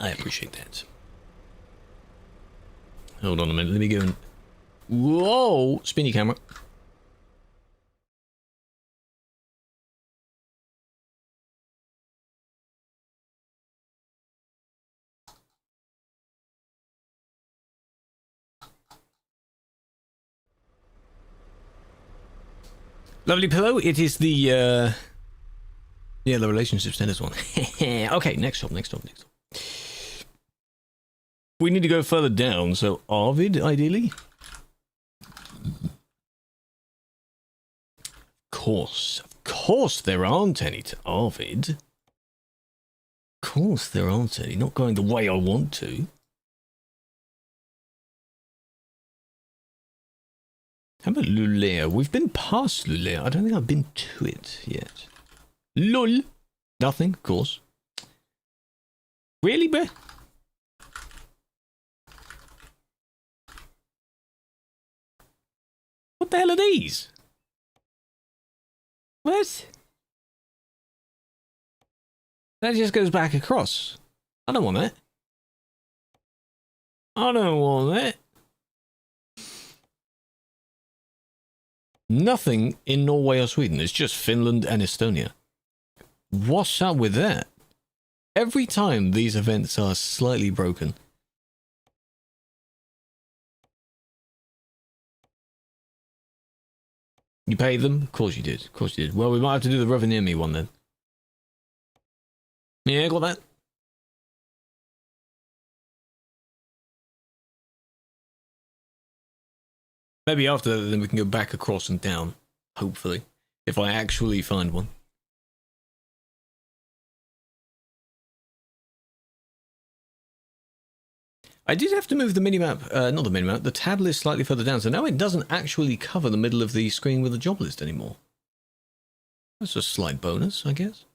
I appreciate that. Hold on a minute. Let me go and... Whoa! Spinny camera. Lovely pillow. It is the yeah, the relationship status one. Okay, next up. We need to go further down, so Arvid, ideally. Of course there aren't any to Arvid. course there aren't any. Not going the way I want to. How about Lulea? We've been past Lulea. I don't think I've been to it yet. Lol. Nothing, of course. Really, bruh? What the hell are these? What? That just goes back across. I don't want that. I don't want that. Nothing in Norway or Sweden. It's just Finland and Estonia. What's up with that? Every time these events are slightly broken. You paid them? Of course you did. Of course you did. Well, we might have to do the Revenue Me one then. Yeah, got that. Maybe after that, then we can go back across and down. Hopefully. If I actually find one. I did have to move the minimap, not the minimap, the tab list slightly further down, so now it doesn't actually cover the middle of the screen with the job list anymore. That's a slight bonus, I guess.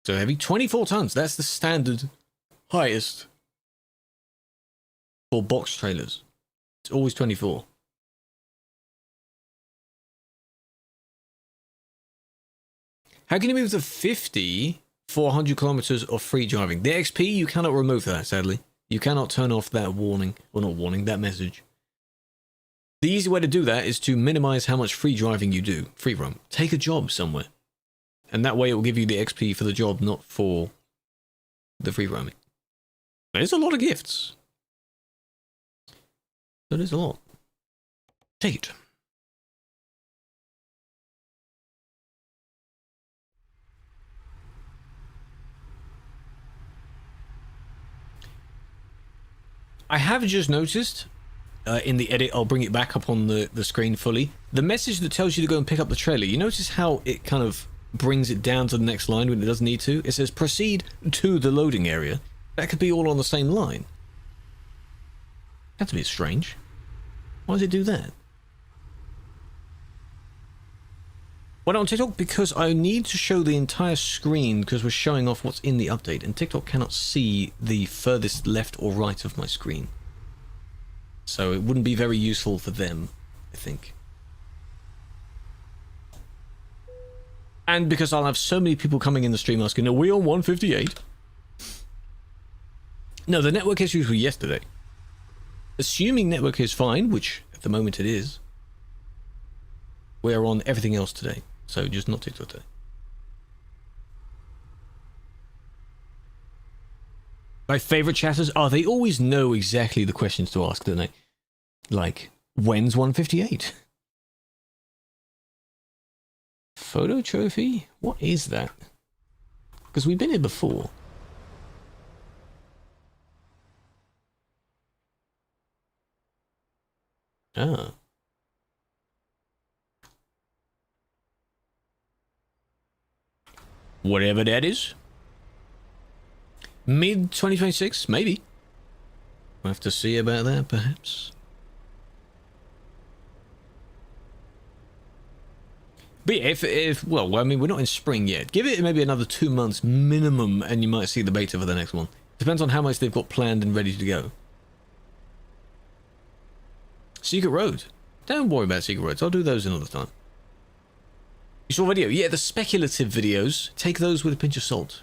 So heavy, 24 tons, that's the standard highest for box trailers. It's always 24. How can you move the 50 for 100 kilometers of free driving? The XP, you cannot remove that, sadly. You cannot turn off that warning, or not warning, that message. The easy way to do that is to minimize how much free driving you do. Free roam. Take a job somewhere. And that way it will give you the XP for the job, not for the free roaming. There's a lot of gifts. That is a lot. Take it. I have just noticed, in the edit, I'll bring it back up on the screen fully, the message that tells you to go and pick up the trailer, you notice how it kind of brings it down to the next line when it doesn't need to? It says proceed to the loading area. That could be all on the same line. That's a bit strange. Why does it do that? Why not on TikTok? Because I need to show the entire screen because we're showing off what's in the update, and TikTok cannot see the furthest left or right of my screen. So it wouldn't be very useful for them, I think. And because I'll have so many people coming in the stream asking, are we on 158? No, the network issues were yesterday. Assuming network is fine, which at the moment it is, we're on everything else today. So just not TikTok today. My favourite chatters are, they always know exactly the questions to ask, don't they? Like, when's 158? Photo trophy? What is that? Because we've been here before. Ah. Whatever that is. Mid 2026, maybe. We'll have to see about that, perhaps. But yeah, if well, I mean, we're not in spring yet. Give it maybe another 2 months minimum, and you might see the beta for the next one. Depends on how much they've got planned and ready to go. Secret Road. Don't worry about Secret Roads. I'll do those another time. You saw a video? Yeah, the speculative videos. Take those with a pinch of salt.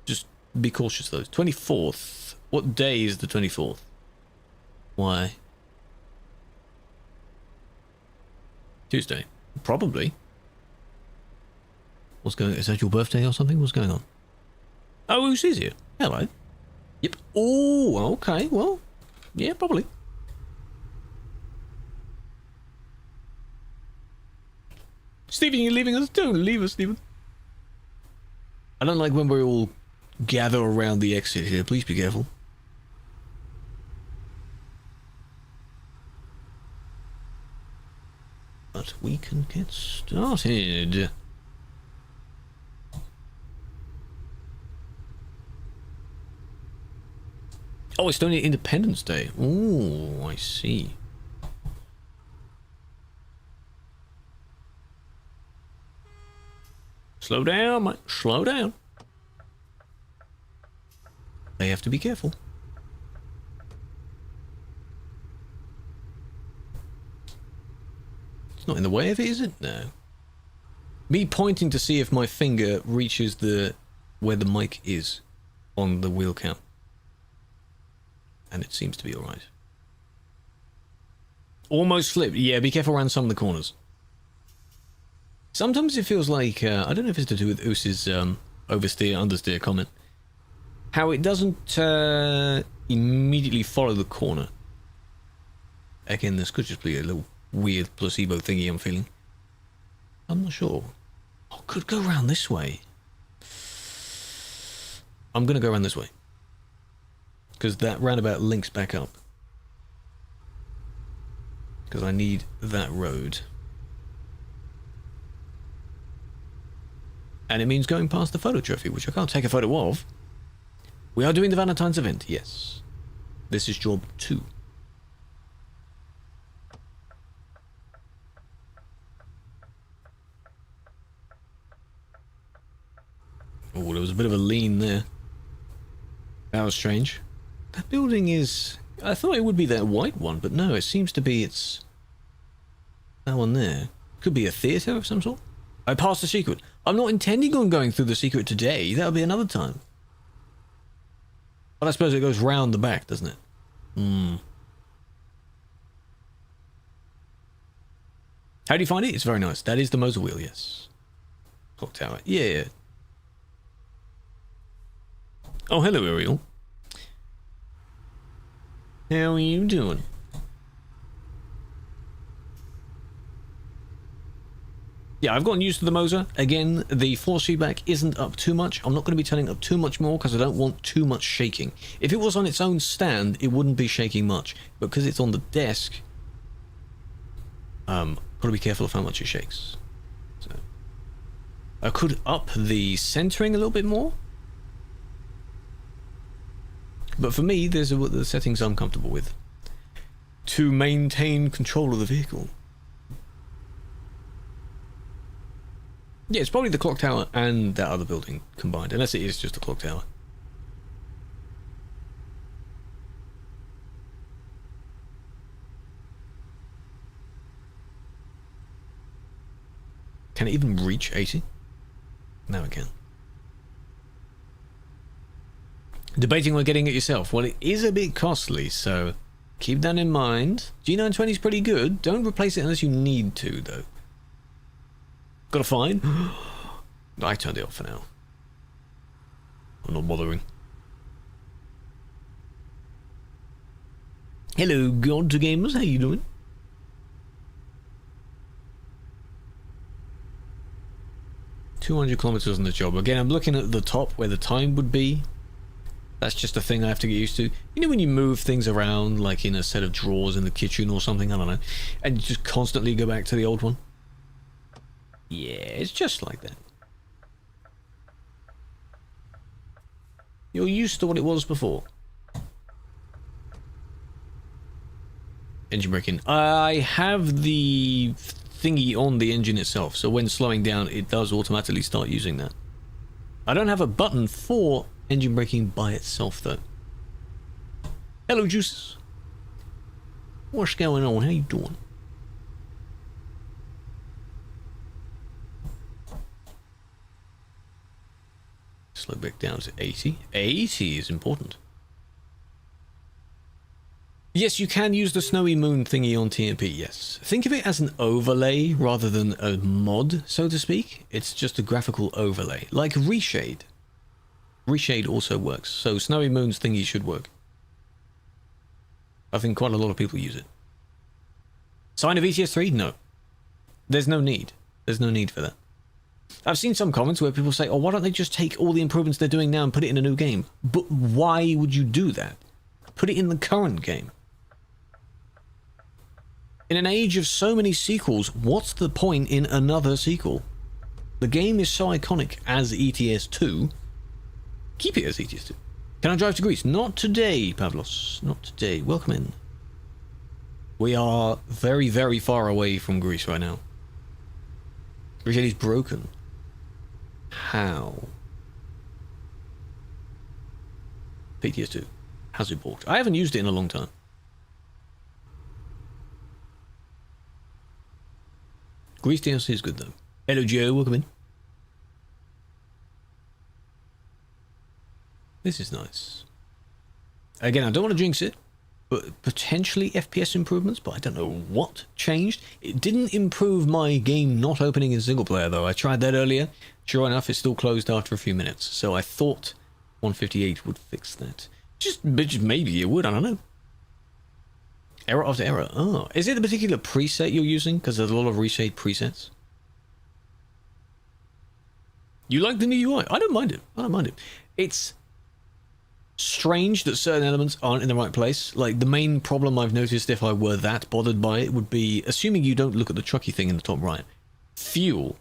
Just be cautious, those. 24th. What day is the 24th? Why? Tuesday. Probably. What's going on? Is that your birthday or something? What's going on? Oh, who sees you? Hello. Yep. Oh, okay. Well, yeah, probably. Stephen, you're leaving us? Don't leave us, Stephen. I don't like when we all gather around the exit here. Please be careful. But we can get started. Oh, it's only Independence Day. Oh, I see. Slow down, mate. Slow down. They have to be careful. It's not in the way of it, is it? No. Me pointing to see if my finger reaches where the mic is on the wheel count. And it seems to be alright. Almost flipped. Yeah, be careful around some of the corners. Sometimes it feels like, I don't know if it's to do with Oose's oversteer, understeer comment, how it doesn't immediately follow the corner. Again, this could just be a little weird placebo thingy I'm feeling. I'm not sure. Oh, could go around this way. I'm going to go around this way. Because that roundabout links back up. Because I need that road. And it means going past the photo trophy, which I can't take a photo of. We are doing the Valentines event, yes. This is job 2. Oh, there was a bit of a lean there. That was strange. That building is... I thought it would be that white one, but no, it seems to be it's... that one there. Could be a theatre of some sort. I passed the secret. I'm not intending on going through the secret today. That'll be another time. But I suppose it goes round the back, doesn't it? Hmm. How do you find it? It's very nice. That is the motor wheel, yes. Clock tower. Yeah. Oh, hello, Ariel. How are you doing? Yeah, I've gotten used to the motor. Again, the force feedback isn't up too much. I'm not going to be turning up too much more because I don't want too much shaking. If it was on its own stand, it wouldn't be shaking much. But because it's on the desk, got to be careful of how much it shakes. So, I could up the centering a little bit more. But for me, there's the settings I'm comfortable with to maintain control of the vehicle. Yeah, it's probably the clock tower and that other building combined, unless it is just a clock tower. Can it even reach 80? Now it can. Debating on getting it yourself. Well, it is a bit costly, so keep that in mind. G920 is pretty good. Don't replace it unless you need to, though. Got a fine? I turned it off for now. I'm not bothering. Hello, God to Gamers. How you doing? $200 kilometers on the job. Again, I'm looking at the top where the time would be. That's just a thing I have to get used to. You know when you move things around, like in a set of drawers in the kitchen or something? I don't know. And you just constantly go back to the old one? Yeah, it's just like that. You're used to what it was before. Engine braking. I have the thingy on the engine itself, so when slowing down, it does automatically start using that. I don't have a button for engine braking by itself, though. Hello, Juices. What's going on? How you doing? Slow back down to 80. 80 is important. Yes, you can use the snowy moon thingy on TMP, yes. Think of it as an overlay rather than a mod, so to speak. It's just a graphical overlay, like Reshade. Reshade also works, so snowy moon's thingy should work. I think quite a lot of people use it. Sign of ETS3? No. There's no need. There's no need for that. I've seen some comments where people say, oh, why don't they just take all the improvements they're doing now and put it in a new game? But why would you do that? Put it in the current game. In an age of so many sequels, what's the point in another sequel? The game is so iconic as ETS2. Keep it as ETS2. Can I drive to Greece? Not today, Pavlos. Not today. Welcome in. We are very, very far away from Greece right now. Greece is broken. How? PTS2. Has it bought? I haven't used it in a long time. Greece DLC is good though. Hello Joe, welcome in. This is nice. Again, I don't want to jinx it, but potentially FPS improvements, but I don't know what changed. It didn't improve my game not opening in single player though. I tried that earlier. Sure enough, it still closed after a few minutes. So I thought 158 would fix that. Just maybe it would, I don't know. Error after error. Oh, is it a particular preset you're using? Because there's a lot of reshade presets. You like the new UI? I don't mind it. I don't mind it. It's strange that certain elements aren't in the right place. Like, the main problem I've noticed if I were that bothered by it would be, assuming you don't look at the trucky thing in the top right, fuel.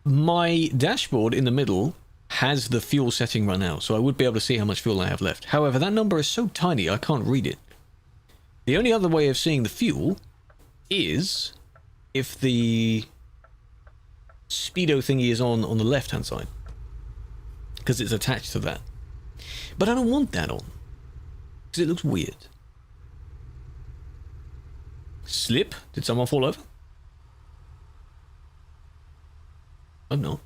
My dashboard in the middle has the fuel setting right now, so I would be able to see how much fuel I have left. However, that number is so tiny I can't read it. The only other way of seeing the fuel is if the speedo thingy is on the left hand side, because it's attached to that. But I don't want that on, because it looks weird. Slip? Did someone fall over? Oh no.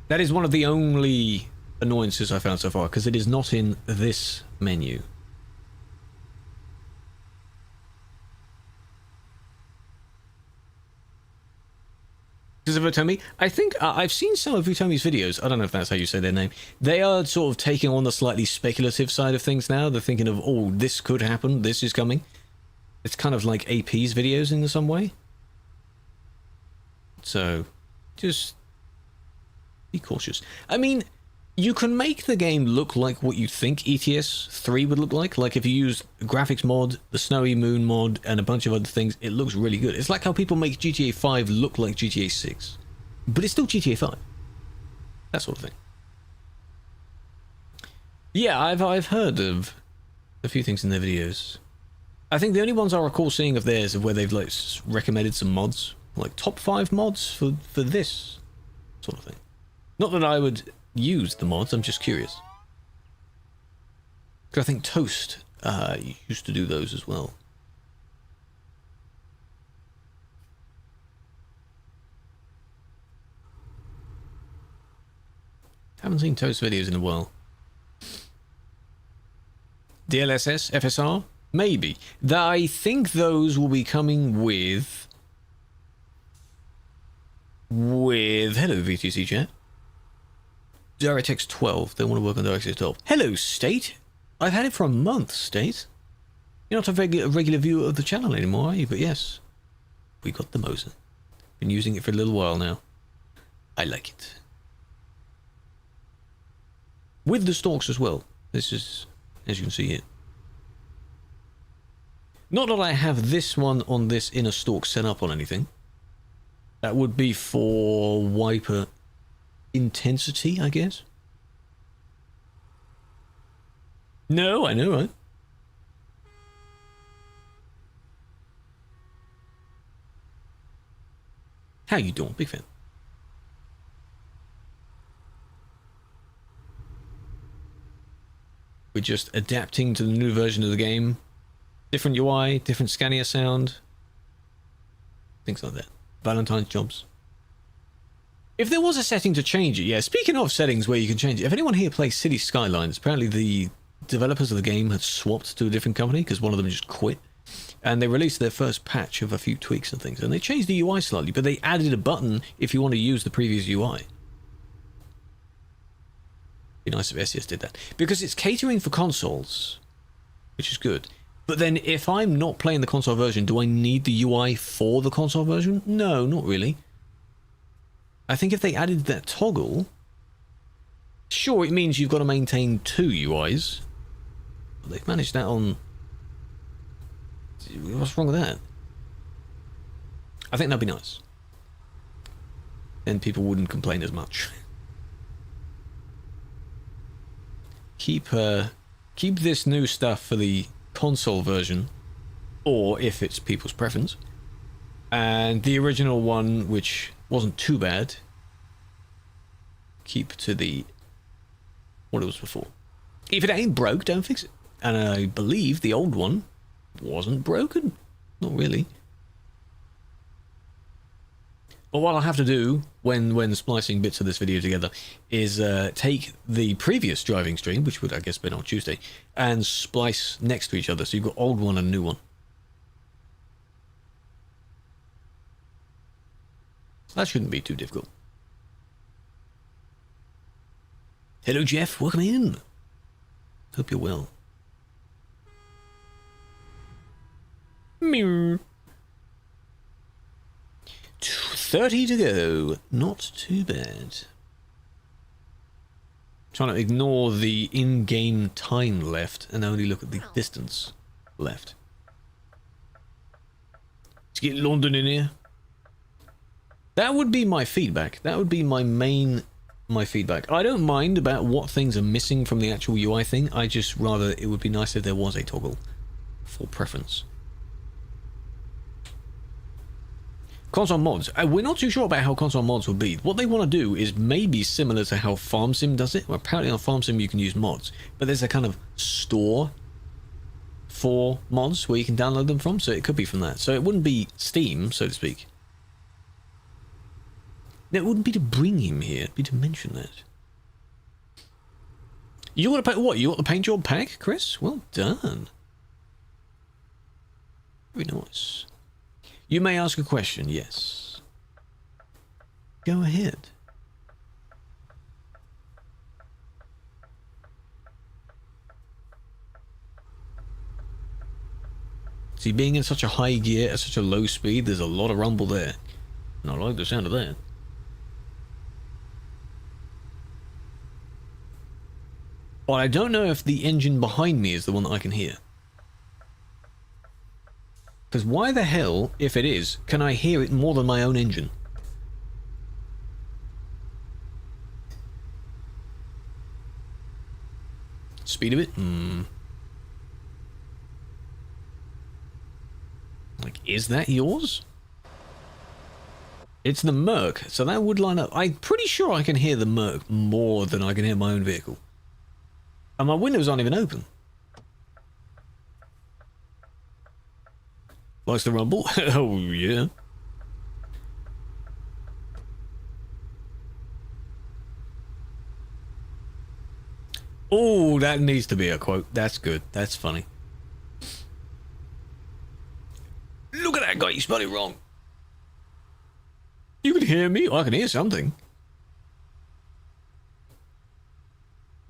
That is one of the only annoyances I found so far, because it is not in this menu. Because of Utomi, I think I've seen some of Utomi's videos. I don't know if that's how you say their name. They are sort of taking on the slightly speculative side of things now. They're thinking of, oh, this could happen, this is coming. It's kind of like AP's videos in some way. So, just be cautious. I mean, you can make the game look like what you think ETS 3 would look like if you use graphics mod, the Snowy Moon mod, and a bunch of other things. It looks really good. It's like how people make GTA 5 look like GTA 6. But it's still GTA 5. That sort of thing. Yeah, I've heard of a few things in their videos. I think the only ones I recall seeing of theirs are where they've like recommended some mods. Like top 5 mods for this sort of thing. Not that I would use the mods, I'm just curious. Because I think Toast used to do those as well. Haven't seen Toast videos in a while. DLSS, FSR? Maybe. I think those will be coming with... Hello, VTC chat. DirectX 12. They want to work on DirectX 12. Hello, State. I've had it for a month, State. You're not a regular viewer of the channel anymore, are you? But yes, we got the Moser. Been using it for a little while now. I like it. With the stalks as well. This is, as you can see here. Not that I have this one on this inner stalk set up on anything. That would be for wiper intensity, I guess. No, I know, right? How you doing? Big fan. We're just adapting to the new version of the game. Different UI, different scanner sound. Things like that. Valentines jobs. If there was a setting to change it, yeah, speaking of settings where you can change it, if anyone here plays City Skylines, apparently the developers of the game have swapped to a different company because one of them just quit. And they released their first patch of a few tweaks and things. And they changed the UI slightly, but they added a button if you want to use the previous UI. Be nice if SES did that. Because it's catering for consoles, which is good. But then if I'm not playing the console version, do I need the UI for the console version? No, not really. I think if they added that toggle, sure, it means you've got to maintain 2 UIs. But they've managed that on... What's wrong with that? I think that'd be nice. Then people wouldn't complain as much. keep this new stuff for the console version, or if it's people's preference, and the original one, which wasn't too bad, keep to the what it was before. If it ain't broke, don't fix it. And I believe the old one wasn't broken. Not really. But what I'll have to do when splicing bits of this video together is take the previous driving stream, which would I guess been on Tuesday, and splice next to each other, so you've got old one and new one. That shouldn't be too difficult. Hello Jeff, welcome in. Hope you're well. Meow. 30 to go. Not too bad. Trying to ignore the in-game time left and only look at the distance left. Let's get London in here. That would be my feedback. That would be my feedback. I don't mind about what things are missing from the actual UI thing. I just rather it would be nice if there was a toggle for preference. Console mods. We're not too sure about how console mods will be. What they want to do is maybe similar to how FarmSim does it. Well, apparently on FarmSim you can use mods, but there's a kind of store for mods where you can download them from, so it could be from that. So it wouldn't be Steam, so to speak. No, it wouldn't be to bring him here, it'd be to mention that. You want to paint what? You want the paint job pack, Chris? Well done. Very nice. You may ask a question, yes. Go ahead. See, being in such a high gear at such a low speed, there's a lot of rumble there. And I like the sound of that. But I don't know if the engine behind me is the one that I can hear. Because why the hell, if it is, can I hear it more than my own engine? Speed of it? Like, is that yours? It's the Merc, so that would line up. I'm pretty sure I can hear the Merc more than I can hear my own vehicle. And my windows aren't even open. Likes the rumble? Oh, yeah. Oh, that needs to be a quote. That's good. That's funny. Look at that guy. You spelled it wrong. You can hear me? I can hear something.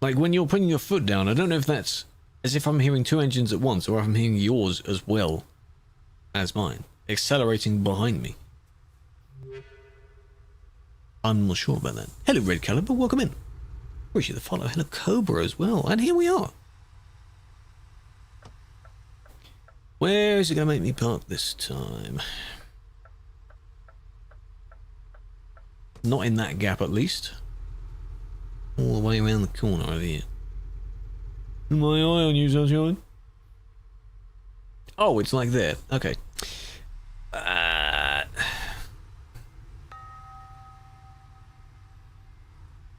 Like when you're putting your foot down, I don't know if that's as if I'm hearing two engines at once or if I'm hearing yours as well as mine, accelerating behind me. I'm not sure about that. Hello, Red Caliber, welcome in. Appreciate the follow. Hello, Cobra as well. And here we are. Where is it going to make me park this time? Not in that gap, at least. All the way around the corner over here. My eye on you, Sunshine. Oh, it's like there. Okay.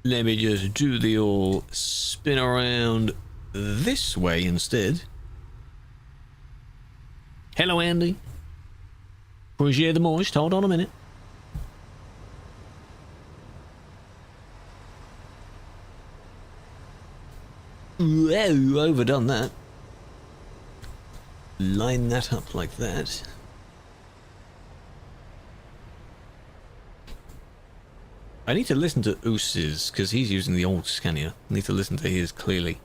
Let me just do the old spin around this way instead. Hello, Andy. Appreciate the moist. Hold on a minute. Whoa, overdone that. Line that up like that. I need to listen to Oos's, because he's using the old Scania. I need to listen to his clearly.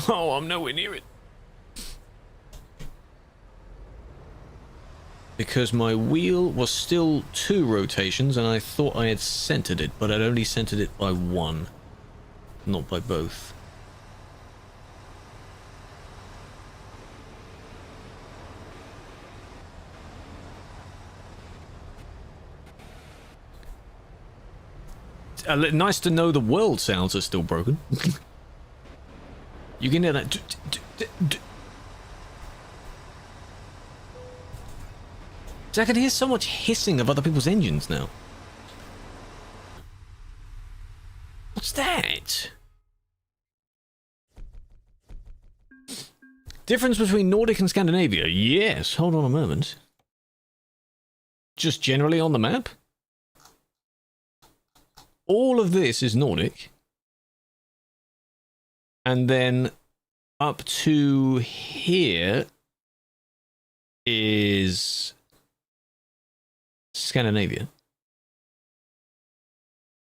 Oh, I'm nowhere near it. Because my wheel was still 2 rotations and I thought I had centered it, but I'd only centered it by 1, not by both. Nice to know the world sounds are still broken. You can hear that. So I can hear so much hissing of other people's engines now. What's that? Difference between Nordic and Scandinavia? Yes, hold on a moment. Just generally on the map? All of this is Nordic. And then up to here is Scandinavia.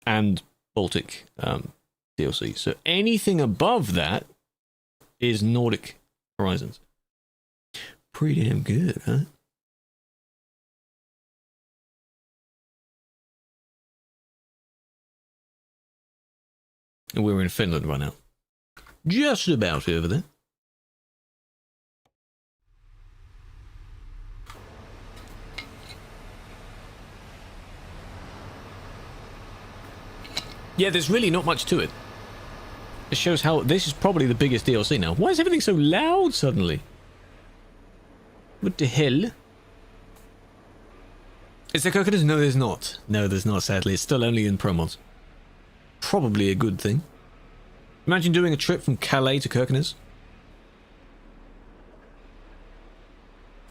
And Baltic DLC. So anything above that is Nordic Horizons. Pretty damn good, huh? And we're in Finland right now. Just about over there. Yeah, there's really not much to it. It shows how this is probably the biggest DLC now. Why is everything so loud suddenly? What the hell? Is there coconuts? No, there's not. No, there's not, sadly. It's still only in pro mods. Probably a good thing. Imagine doing a trip from Calais to Kirkenes.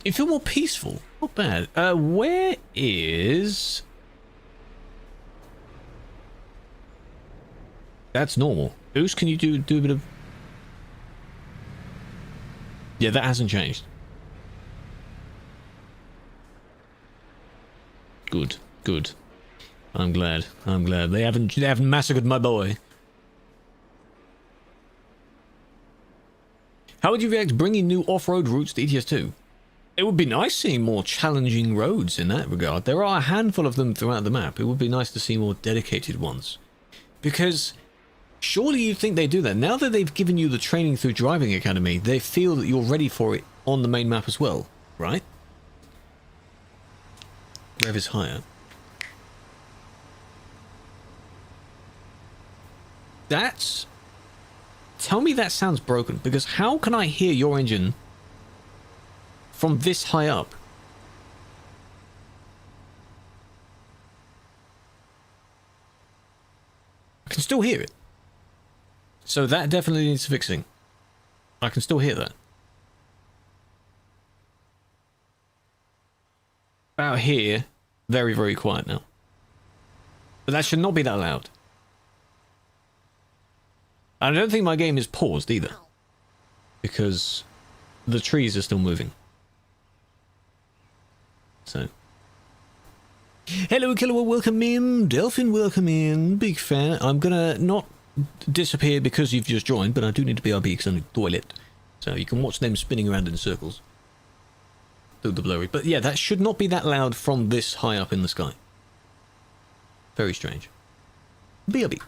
You feel more peaceful. Not bad. Where is... That's normal. Oos, can you do a bit of... Yeah, that hasn't changed. Good, good. I'm glad. I'm glad. They haven't massacred my boy. How would you react to bringing new off-road routes to ETS2? It would be nice seeing more challenging roads in that regard. There are a handful of them throughout the map. It would be nice to see more dedicated ones. Because... surely you'd think they do that. Now that they've given you the training through Driving Academy, they feel that you're ready for it on the main map as well, right? Rev is higher. That's... tell me that sounds broken, because how can I hear your engine from this high up? I can still hear it. So that definitely needs fixing. I can still hear that. About here, very, very quiet now. But that should not be that loud. I don't think my game is paused either. Because the trees are still moving. So. Hello, Killua, welcome in. Delphin, welcome in. Big fan. I'm gonna not disappear because you've just joined, but I do need to BRB because I'm in the toilet. So you can watch them spinning around in circles. Through the blurry. But yeah, that should not be that loud from this high up in the sky. Very strange. BRB.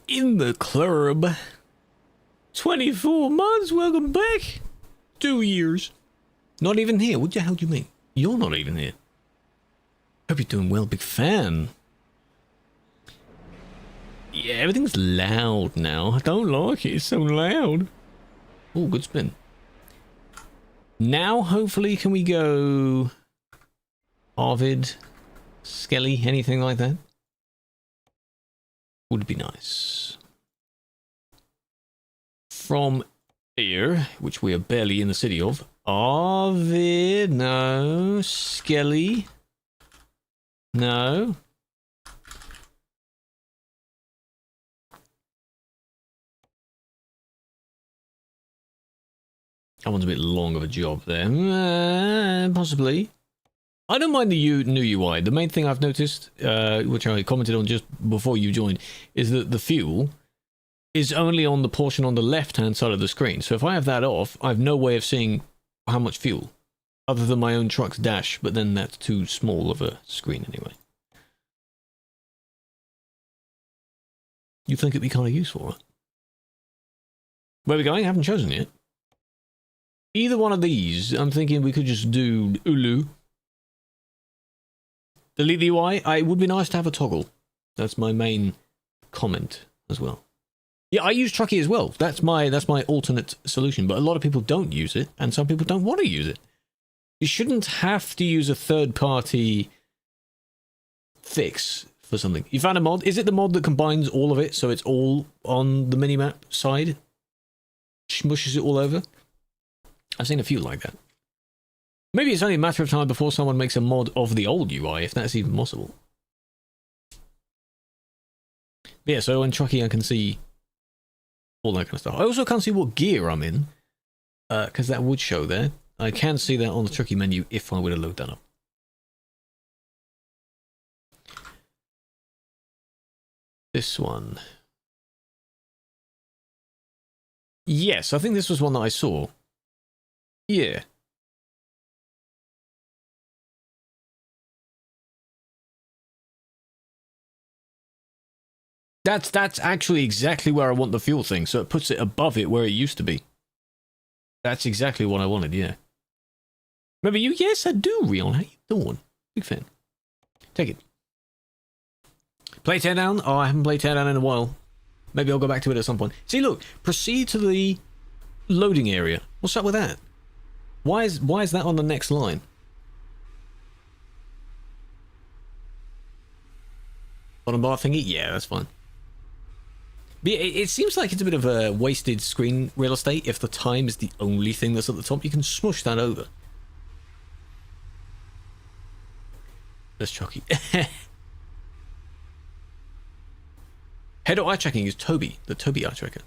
in the club. 24 months, welcome back. 2 years. Not even here. What the hell do you mean? You're not even here. Hope you're doing well, big fan. Yeah, everything's loud now. I don't like it. It's so loud. Oh, good spin. Now, hopefully, can we go Arvid, Skelly, anything like that? Would be nice. From here, which we are barely in the city of. Arvid, no. Skelly, no. That one's a bit long of a job there. Possibly. I don't mind the new UI. The main thing I've noticed, which I commented on just before you joined, is that the fuel is only on the portion on the left-hand side of the screen. So if I have that off, I have no way of seeing how much fuel, other than my own truck's dash, but then that's too small of a screen anyway. You think it'd be kind of useful, right? Where are we going? I haven't chosen yet. Either one of these, I'm thinking we could just do Ulu. Delete the UI. It would be nice to have a toggle. That's my main comment as well. Yeah, I use Truckee as well. That's my alternate solution. But a lot of people don't use it, and some people don't want to use it. You shouldn't have to use a third-party fix for something. You found a mod. Is it the mod that combines all of it, so it's all on the minimap side? Smushes it all over? I've seen a few like that. Maybe it's only a matter of time before someone makes a mod of the old UI, if that's even possible. But yeah, so in Truckee I can see all that kind of stuff. I also can't see what gear I'm in, because that would show there. I can see that on the Truckee menu if I were to load that up. This one. Yes, I think this was one that I saw. Yeah. That's actually exactly where I want the fuel thing, so it puts it above it where it used to be. That's exactly what I wanted, yeah. Remember you? Yes, I do, Rion. How you doing? Big fan. Take it. Play Teardown? Oh, I haven't played Teardown in a while. Maybe I'll go back to it at some point. See, look, proceed to the loading area. What's up with that? Why is that on the next line? Bottom bar thingy? Yeah, that's fine. But it seems like it's a bit of a wasted screen real estate if the time is the only thing that's at the top. You can smush that over. That's Chucky. Head of eye tracking is Toby, the Toby eye tracker.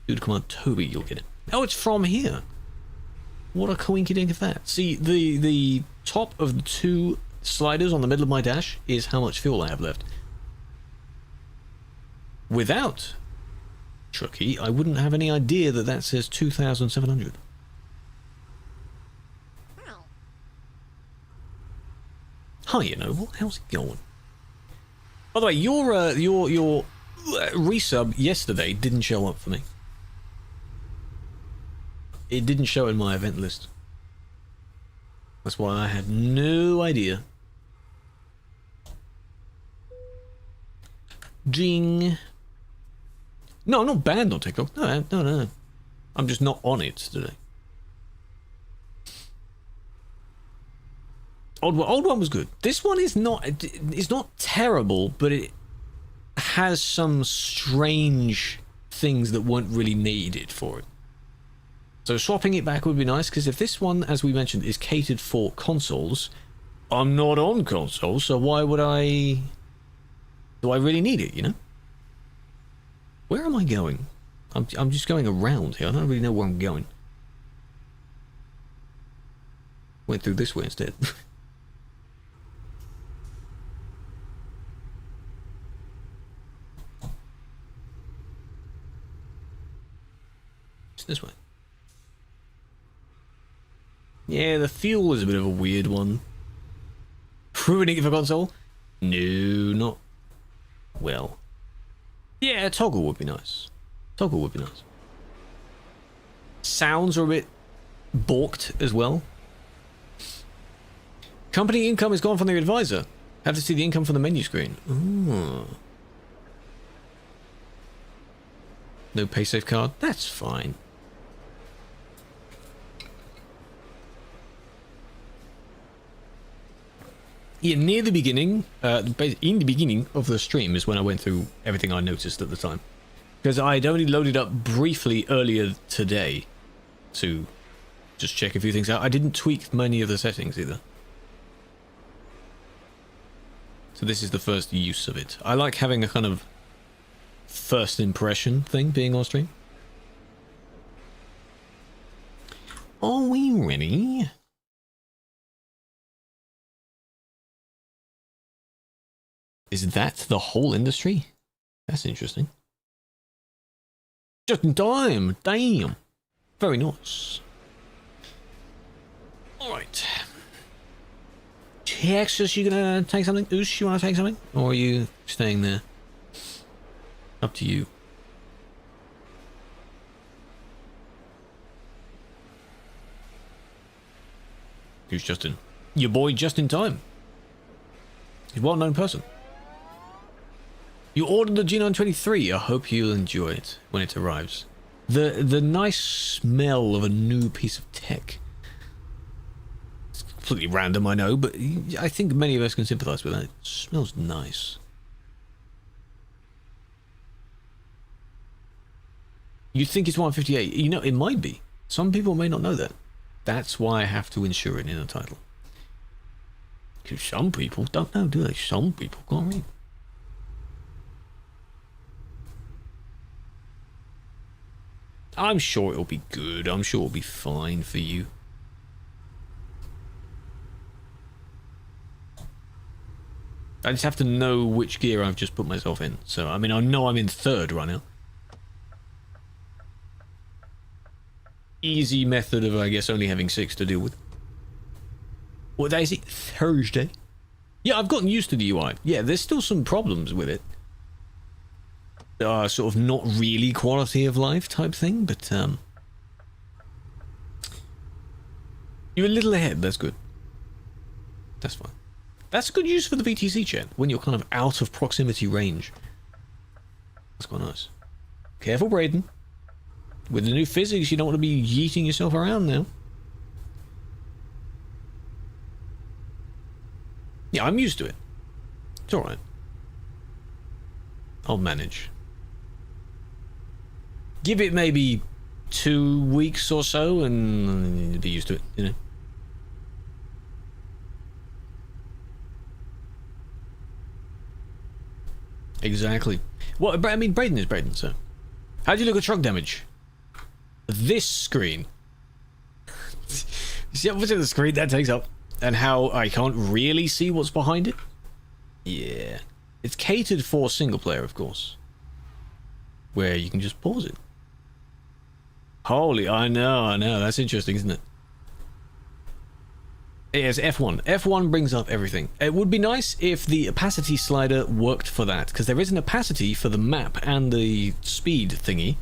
Do the command Toby, you'll get it. Oh, it's from here. What a coinkydink of that. See, the top of the two sliders on the middle of my dash is how much fuel I have left. Without Truckee, I wouldn't have any idea that that says 2,700. Hi, you know, how's it going? By the way, your resub yesterday didn't show up for me. It didn't show in my event list. That's why I had no idea. Jing. No, I'm not banned on TikTok. No. I'm just not on it today. Old one was good. This one is not. It's not terrible, but it has some strange things that weren't really needed for it. So swapping it back would be nice, because if this one, as we mentioned, is catered for consoles, I'm not on consoles, so why would I... Do I really need it, you know? Where am I going? I'm just going around here. I don't really know where I'm going. Went through this way instead. It's this way. Yeah, the fuel is a bit of a weird one. Ruining it for console? No, not well. Yeah, toggle would be nice. Toggle would be nice. Sounds are a bit balked as well. Company income is gone from their advisor. Have to see the income from the menu screen. Ooh. No pay safe card. That's fine. Yeah, near the beginning, in the beginning of the stream is when I went through everything I noticed at the time. Because I'd only loaded up briefly earlier today to just check a few things out. I didn't tweak many of the settings either. So this is the first use of it. I like having a kind of first impression thing being on stream. Are we ready? Is that the whole industry? That's interesting. Just in time. Damn. Very nice. Alright. Texas, you gonna take something? Oosh, you wanna take something? Or are you staying there? Up to you. Who's Justin? Your boy Just in Time. He's a well-known person. You ordered the G923. I hope you'll enjoy it when it arrives. The nice smell of a new piece of tech. It's completely random, I know, but I think many of us can sympathize with that. It smells nice. You think it's 158? You know, it might be. Some people may not know that. That's why I have to insure it in the title. Because some people don't know, do they? Some people can't read. I'm sure it'll be good. I'm sure it'll be fine for you. I just have to know which gear I've just put myself in. So, I mean, I know I'm in third right now. Easy method of, I guess, only having 6 to deal with. What day is it? Thursday? Yeah, I've gotten used to the UI. Yeah, there's still some problems with it. Sort of not really quality of life type thing, but you're a little ahead. That's good. That's fine. That's a good use for the VTC chat when you're kind of out of proximity range. That's quite nice. Careful, Braden. With the new physics, you don't want to be yeeting yourself around now. Yeah, I'm used to it. It's alright. I'll manage. Give it maybe 2 weeks or so and you'll be used to it, you know. Exactly. Well, I mean, Braden is Braden, so. How do you look at truck damage? This screen. You see how much of the screen that takes up? And how I can't really see what's behind it? Yeah. It's catered for single player, of course. Where you can just pause it. Holy, I know, that's interesting, isn't it? Yes, F1. F1 brings up everything. It would be nice if the opacity slider worked for that, because there is an opacity for the map and the speed thingy.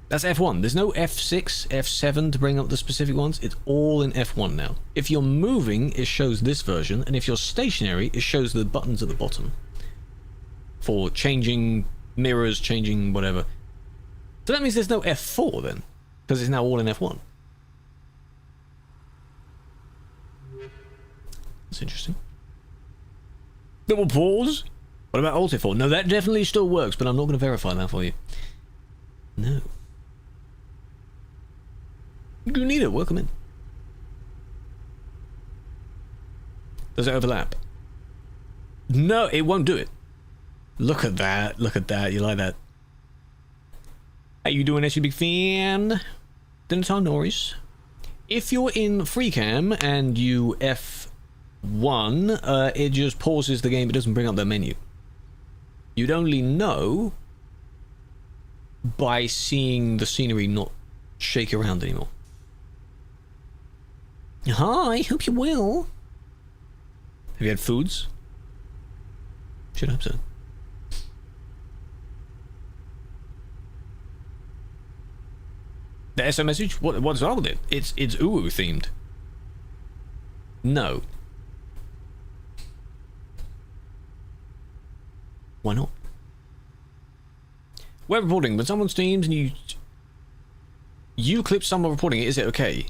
That's F1. There's no F6, F7 to bring up the specific ones. It's all in F1 now. If you're moving, it shows this version, and if you're stationary, it shows the buttons at the bottom. For changing mirrors, changing whatever. So that means there's no F4 then, because it's now all in F1. That's interesting. Double pause? What about Alt F4? No, that definitely still works, but I'm not going to verify that for you. No. You need it, welcome in. Does it overlap? No, it won't do it. Look at that, you like that. How you doing, actually, big fan? Dinner time, no worries. If you're in free cam and you F1, it just pauses the game, it doesn't bring up the menu. You'd only know by seeing the scenery not shake around anymore. Hi, hope you're well. Have you had foods? Should hope so. The SO message? What's wrong with it? It's Uwu themed. No. Why not? We're reporting when someone streams and you clip someone reporting it, is it okay?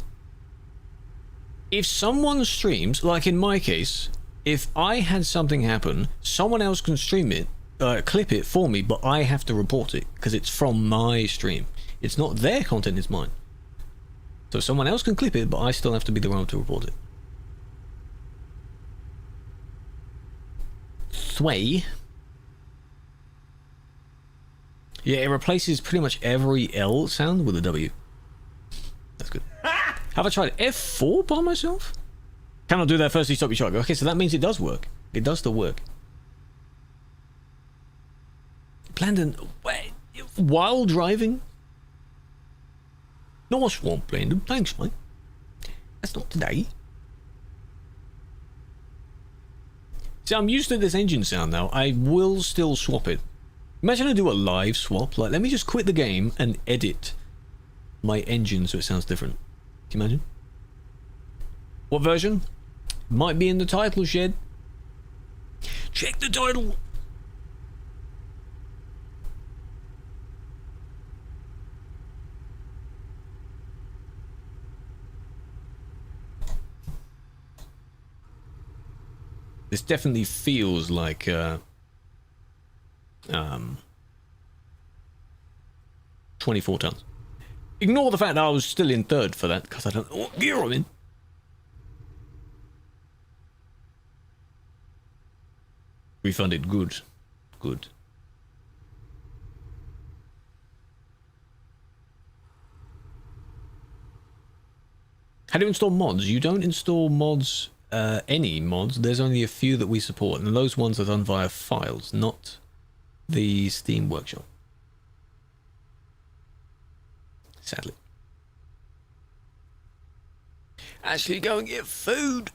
If someone streams, like in my case, if I had something happen, someone else can stream it, clip it for me, but I have to report it because it's from my stream. It's not their content, it's mine. So someone else can clip it, but I still have to be the one to report it. Sway. Yeah, it replaces pretty much every L sound with a W. That's good. Have I tried F4 by myself? Cannot do that firstly, stop your shot. Okay, so that means it does work. It does still work. Blandon, wait, while driving? Nice one, Blandon. Thanks, mate. That's not today. See, I'm used to this engine sound now. I will still swap it. Imagine I do a live swap. Like, let me just quit the game and edit my engine so it sounds different. Can you imagine? What version? Might be in the title, Shed. Check the title. This definitely feels like 24 tons. Ignore the fact that I was still in third for that, because I don't know what gear I'm in. Refunded. Good. Good. How do you install mods? You don't install mods, any mods. There's only a few that we support, and those ones are done via files, not the Steam Workshop. Sadly. Actually, go and get food.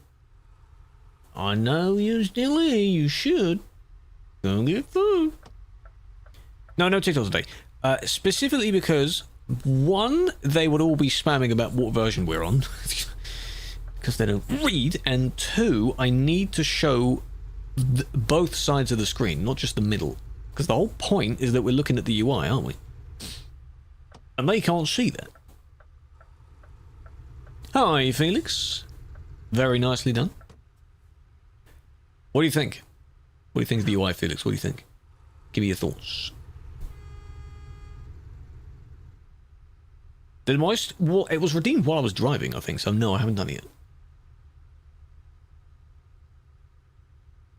I know you're still here. You should. Go and get food. No TikToks today. Specifically because, one, they would all be spamming about what version we're on. Because they don't read. And two, I need to show both sides of the screen, not just the middle. Because the whole point is that we're looking at the UI, aren't we? And they can't see that. Hi, Felix. Very nicely done. What do you think? What do you think of the UI, Felix? What do you think? Give me your thoughts. The moist? Well, it was redeemed while I was driving, I think, so no, I haven't done it yet.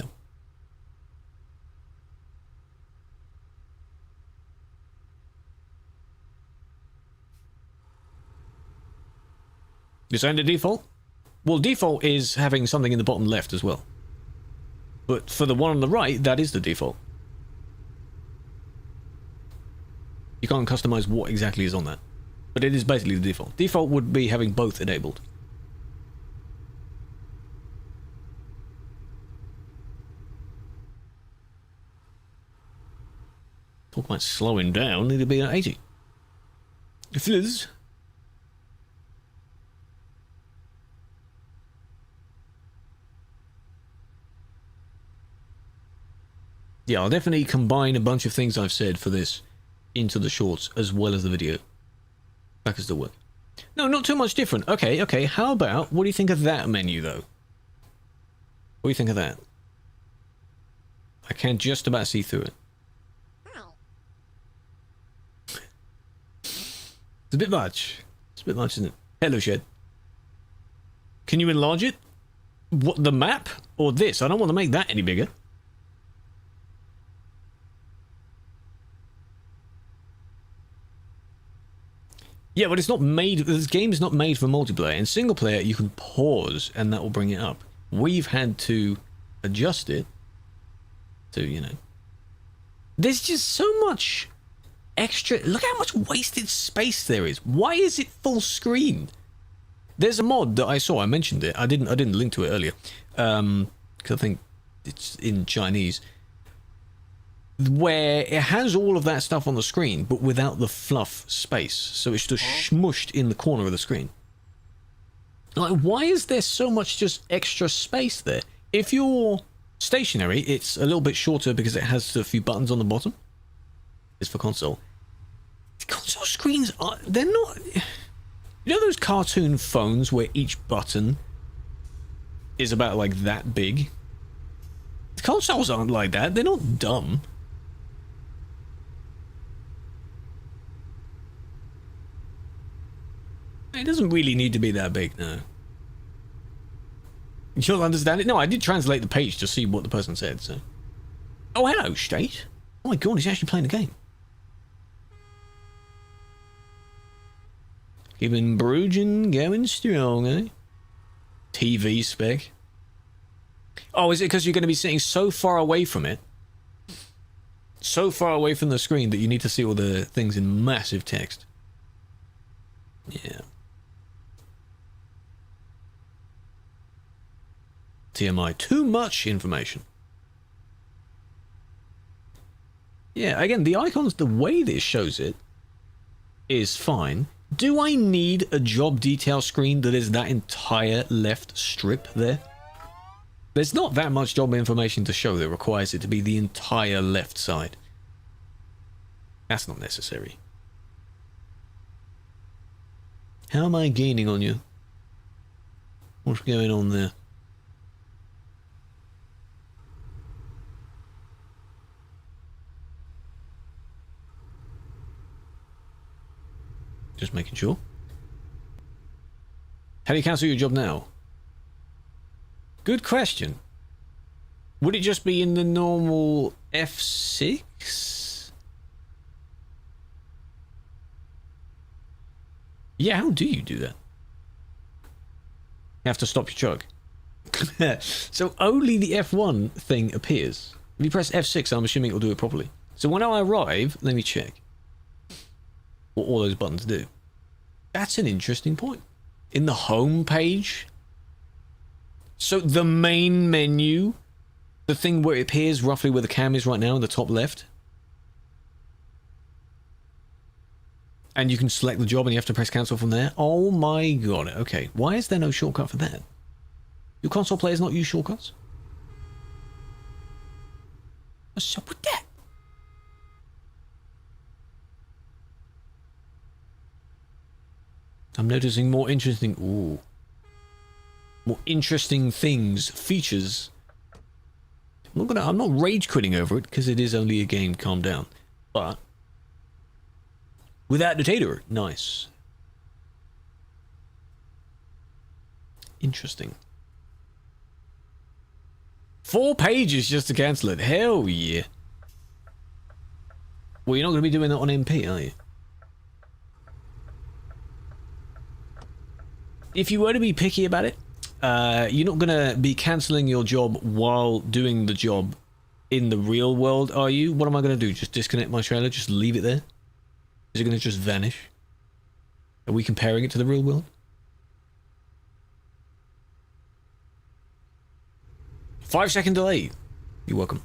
No. You're saying the default? Well, default is having something in the bottom left as well. But for the one on the right, that is the default. You can't customize what exactly is on that. But it is basically the default. Default would be having both enabled. Talk about slowing down, need to be at 80. Fizz. Yeah, I'll definitely combine a bunch of things I've said for this into the shorts as well as the video. That can still work. No, not too much different. Okay. How about, what do you think of that menu, though? What do you think of that? I can just about see through it. It's a bit much. It's a bit much, isn't it? Hello, Shed. Can you enlarge it? What, the map? Or this? I don't want to make that any bigger. Yeah, but it's not made... This game is not made for multiplayer. In single player, you can pause, and that will bring it up. We've had to adjust it to, you know... There's just so much extra... Look how much wasted space there is. Why is it full screen? There's a mod that I saw. I mentioned it. I didn't link to it earlier. Because I think it's in Chinese. where it has all of that stuff on the screen, but without the fluff space. So it's just smushed in the corner of the screen. Like, why is there so much just extra space there? If you're stationary, it's a little bit shorter because it has a few buttons on the bottom. It's for console. Console screens are, they're not, you know those cartoon phones where each button is about like that big? The consoles aren't like that. They're not dumb. It doesn't really need to be that big, no. You'll understand it? No, I did translate the page to see what the person said, so. Oh, hello, State. Oh my god, he's actually playing the game. Keeping Brugen going strong, eh? TV spec. Oh, is it because you're going to be sitting so far away from it? So far away from the screen that you need to see all the things in massive text. Yeah. TMI. Too much information. Yeah, again, the icons, the way this shows it is fine. Do I need a job detail screen that is that entire left strip there? There's not that much job information to show that requires it to be the entire left side. That's not necessary. How am I gaining on you? What's going on there? Just making sure. How do you cancel your job now? Good question. Would it just be in the normal F6? Yeah, how do you do that? You have to stop your truck. So only the F1 thing appears. If you press F6, I'm assuming it'll do it properly. So when I arrive, let me check what all those buttons do. That's an interesting point. In the home page, so the main menu, the thing where it appears roughly where the cam is right now in the top left, and you can select the job and you have to press cancel from there. Oh my god, okay. Why is there no shortcut for that? Do console players not use shortcuts? What's up with that? I'm noticing more interesting things, features. I'm not rage quitting over it because it is only a game, calm down. But without the tater, nice. Interesting. 4 pages just to cancel it. Hell yeah. Well, you're not going to be doing that on MP, are you? If you were to be picky about it, you're not going to be cancelling your job while doing the job in the real world, are you? What am I going to do? Just disconnect my trailer? Just leave it there? Is it going to just vanish? Are we comparing it to the real world? Five-second delay. You're welcome.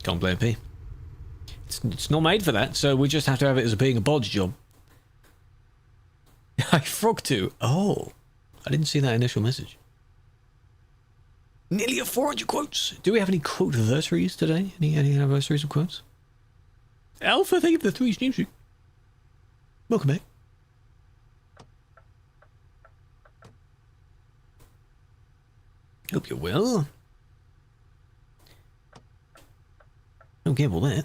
Can't play MP. It's not made for that, so we just have to have it as being a bodge job. I frog too. Oh, I didn't see that initial message. Nearly 400 quotes. Do we have any quote anniversaries today? Any anniversaries of quotes? Alpha, thank you for the 3 stream streak. Welcome back. Hope you're well. Don't gamble that.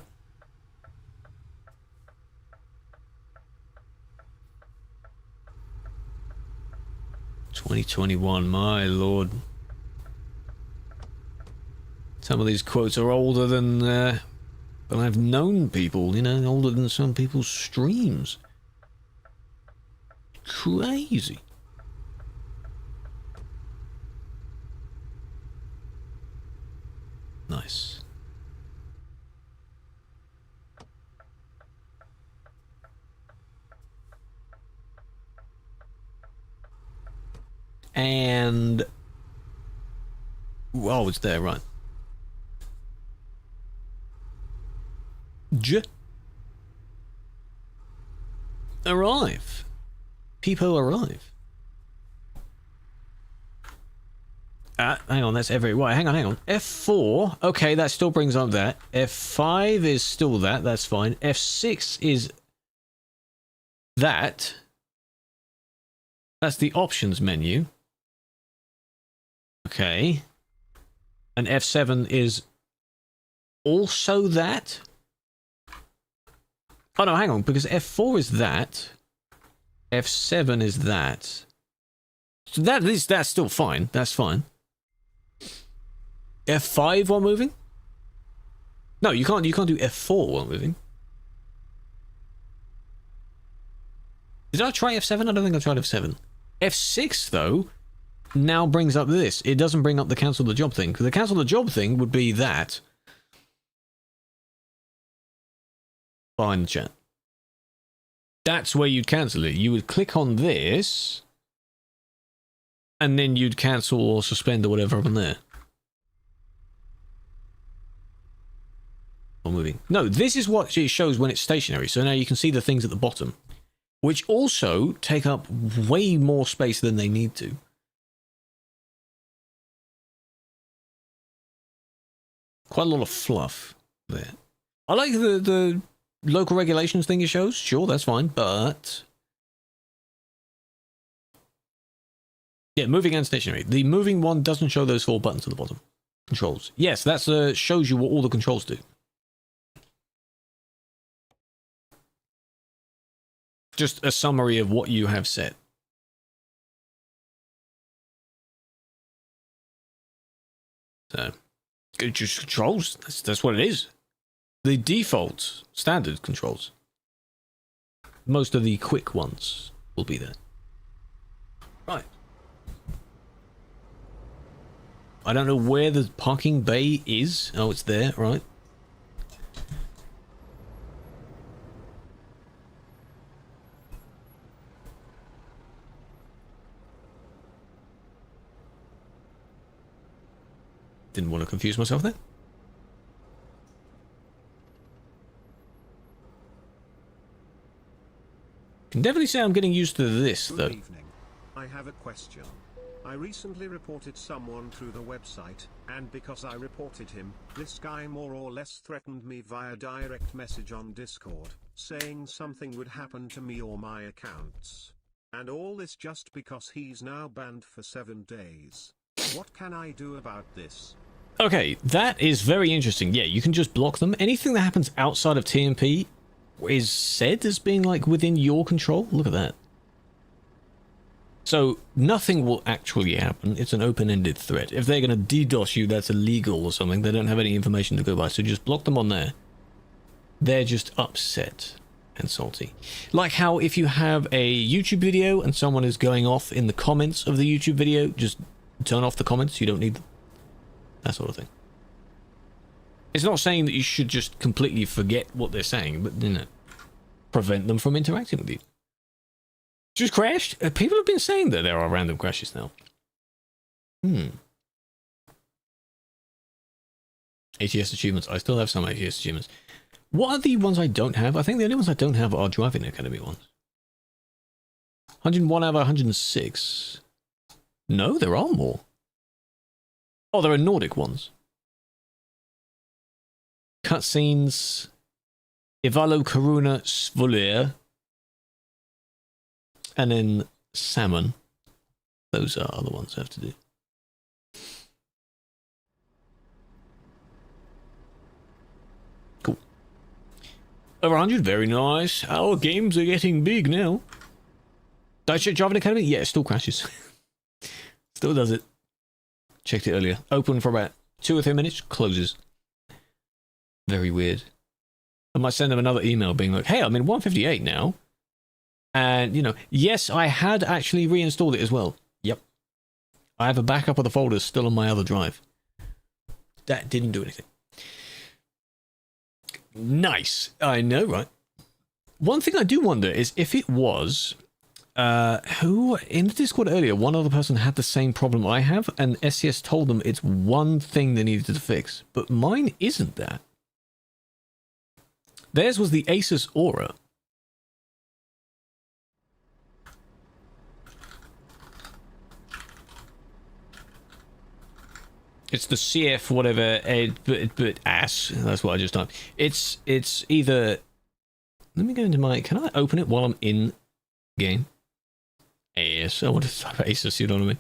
2021, my lord. Some of these quotes are older than I've known people, you know, older than some people's streams. Crazy. Nice. And Oh, it's there, right. Arrive. People arrive. Hang on, that's every... Right, hang on. F4, okay, that still brings up that. F5 is still that, that's fine. F6 is that. That's the options menu. Okay. And F7 is also that. Oh no, hang on, because F4 is that. F7 is that. So that's still fine. That's fine. F5 while moving? No, you can't do F4 while moving. Did I try F7? I don't think I tried F7. F6 though now brings up this. It doesn't bring up the cancel the job thing, because the cancel the job thing would be that. Behind the chat. That's where you'd cancel it. You would click on this, and then you'd cancel or suspend or whatever on there. Or moving. No, this is what it shows when it's stationary. So now you can see the things at the bottom, which also take up way more space than they need to. Quite a lot of fluff there. I like the local regulations thing it shows. Sure, that's fine, but... yeah, moving and stationary. The moving one doesn't show those 4 buttons at the bottom. Controls. Yes, that shows you what all the controls do. Just a summary of what you have set. So, it's just controls. That's what it is. The default standard controls. Most of the quick ones will be there. Right. I don't know where the parking bay is. Oh, it's there, right. Didn't want to confuse myself there. Can definitely say I'm getting used to this, though. Good evening. I have a question. I recently reported someone through the website, and because I reported him, this guy more or less threatened me via direct message on Discord, saying something would happen to me or my accounts. And all this just because he's now banned for 7 days. What can I do about this? Okay, that is very interesting. Yeah, you can just block them. Anything that happens outside of TMP is said as being like within your control. Look at that. So nothing will actually happen. It's an open-ended threat. If they're going to DDoS you, that's illegal or something. They don't have any information to go by. So just block them on there. They're just upset and salty. Like how if you have a YouTube video and someone is going off in the comments of the YouTube video, just turn off the comments. You don't need them. That sort of thing. It's not saying that you should just completely forget what they're saying, but, you know, prevent them from interacting with you. Just crashed? People have been saying that there are random crashes now. ATS achievements. I still have some ATS achievements. What are the ones I don't have? I think the only ones I don't have are Driving Academy ones. 101 out of 106. No, there are more. Oh, there are Nordic ones. Cutscenes. Ivalo Karuna Svolir. And then Salmon. Those are the ones I have to do. Cool. Over 100, very nice. Our games are getting big now. Did I check Driving Academy? Yeah, it still crashes. Still does it. Checked it earlier. Open for about 2 or 3 minutes, closes. Very weird. I might send them another email being like, hey, I'm in 158 now. And, you know, yes, I had actually reinstalled it as well. Yep. I have a backup of the folders still on my other drive. That didn't do anything. Nice. I know, right? One thing I do wonder is if it was Who in the Discord earlier, one other person had the same problem I have, and SCS told them it's one thing they needed to fix, but mine isn't that. Theirs was the Asus Aura. It's the CF whatever, but ass. That's what I just typed. It's either. Let me go into my. Can I open it while I'm in game? Yes, I want to type Asus. You know what I mean?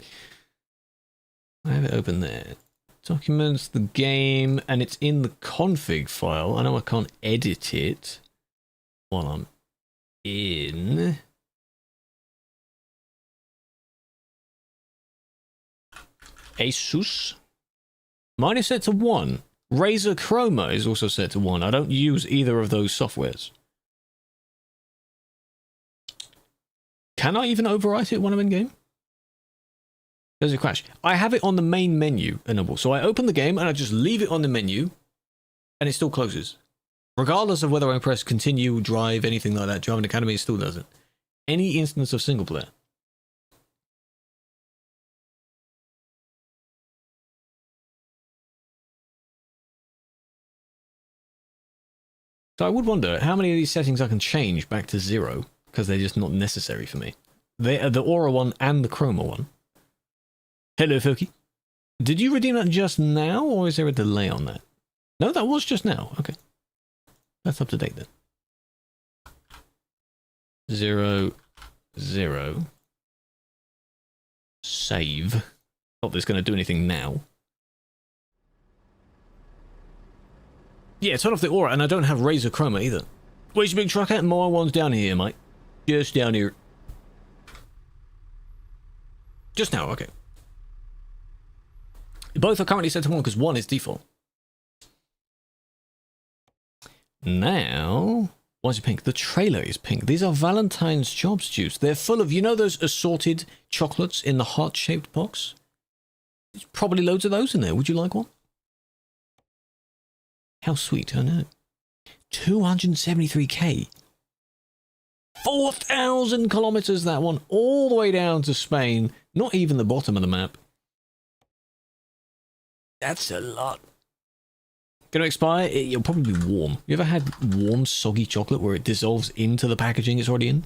I have it open there. Documents, the game, and it's in the config file. I know I can't edit it while I'm in. Asus. Mine is set to 1. Razer Chroma is also set to 1. I don't use either of those softwares. Can I even overwrite it when I'm in game? There's a crash. I have it on the main menu, enable. So I open the game and I just leave it on the menu and it still closes. Regardless of whether I press continue, drive, anything like that, Java Academy, it still doesn't. Any instance of single player. So I would wonder how many of these settings I can change back to 0, because they're just not necessary for me. They are the Aura one and the Chroma one. Hello, Foki. Did you redeem that just now, or is there a delay on that? No, that was just now. Okay. That's up to date then. 0, 0. Save. Not that it's going to do anything now. Yeah, turn off the Aura, and I don't have Razer Chroma either. Where's your big truck at? My one's down here, mate. Just down here. Just now, okay. Both are currently set to 1 because 1 is default. Now, why is it pink? The trailer is pink. These are Valentine's jobs juice. They're full of, you know those assorted chocolates in the heart-shaped box? There's probably loads of those in there. Would you like one? How sweet, I know. 273k. 4,000 kilometers, that one. All the way down to Spain. Not even the bottom of the map. That's a lot. Gonna expire? It'll probably be warm. You ever had warm, soggy chocolate where it dissolves into the packaging it's already in?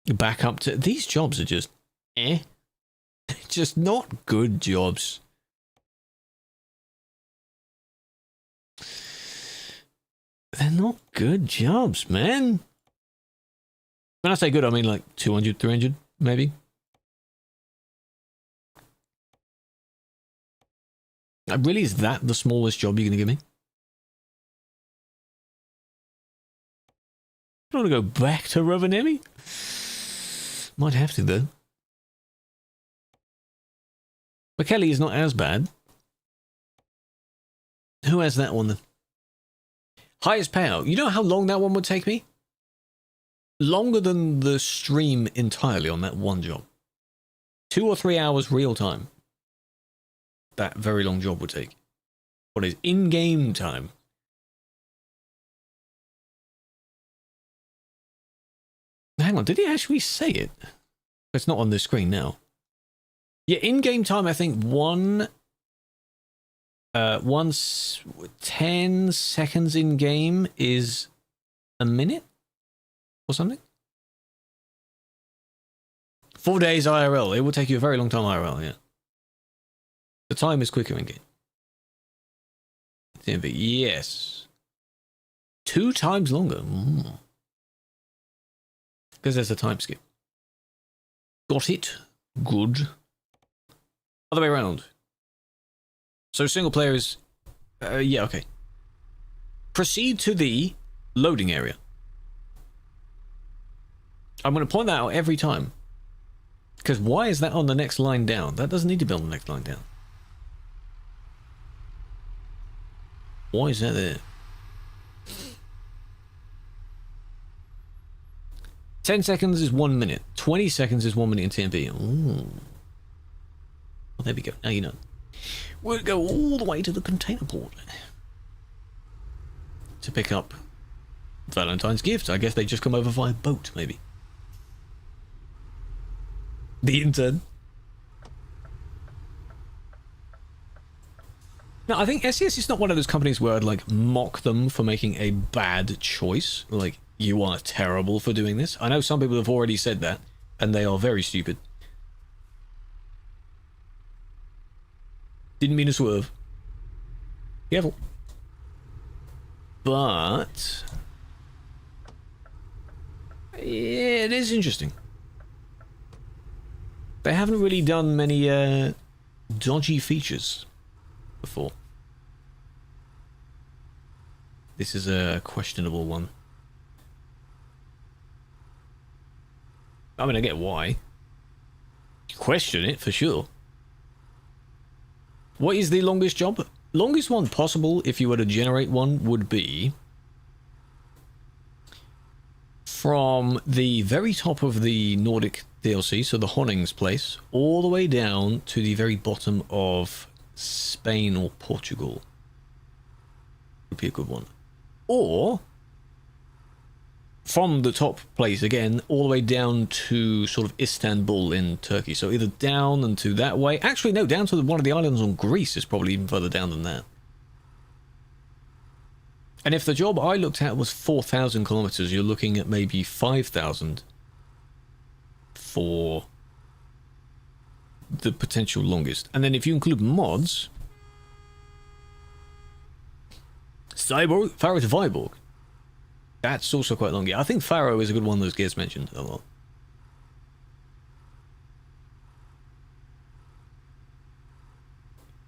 Back up to... These jobs are just... Just not good jobs. They're not good jobs, man. When I say good, I mean like 200, 300, maybe. Really, is that the smallest job you're going to give me? I don't want to go back to Rovaniemi. Might have to, though. McKelly is not as bad. Who has that one, then? Highest payout. You know how long that one would take me? Longer than the stream entirely on that one job. 2 or 3 hours real time. That very long job would take. What is in-game time? Hang on, did he actually say it? It's not on the screen now. Yeah, in-game time, I think 10 seconds in game is a minute or something. 4 days IRL. It will take you a very long time IRL, yeah. The time is quicker in game. Yes. 2 times longer. Because there's a time skip. Got it. Good. Other way around. So single player is... yeah, okay. Proceed to the loading area. I'm going to point that out every time. Because why is that on the next line down? That doesn't need to be on the next line down. Why is that there? 10 seconds is 1 minute. 20 seconds is 1 minute in TMP. Ooh. Well, there we go. Now you know. We'll go all the way to the container port to pick up Valentine's gift. I guess they just come over via boat, maybe. The intern. No, I think SES is not one of those companies where I'd like mock them for making a bad choice. Like, you are terrible for doing this. I know some people have already said that, and they are very stupid. Didn't mean to swerve. Careful. But yeah, it is interesting. They haven't really done many dodgy features before. This is a questionable one. I mean, I get why. Question it for sure. What is the longest job? Longest one possible, if you were to generate one, would be from the very top of the Nordic DLC, so the Honning's place, all the way down to the very bottom of Spain or Portugal. Would be a good one. Or from the top place again, all the way down to sort of Istanbul in Turkey. So either down and to that way. Actually, no, down to one of the islands on Greece is probably even further down than that. And if the job I looked at was 4,000 kilometers, you're looking at maybe 5,000 for the potential longest. And then if you include mods, Cyborg, Pharaoh to Viborg. That's also quite long. Yeah, I think Pharaoh is a good one those Gears mentioned a lot.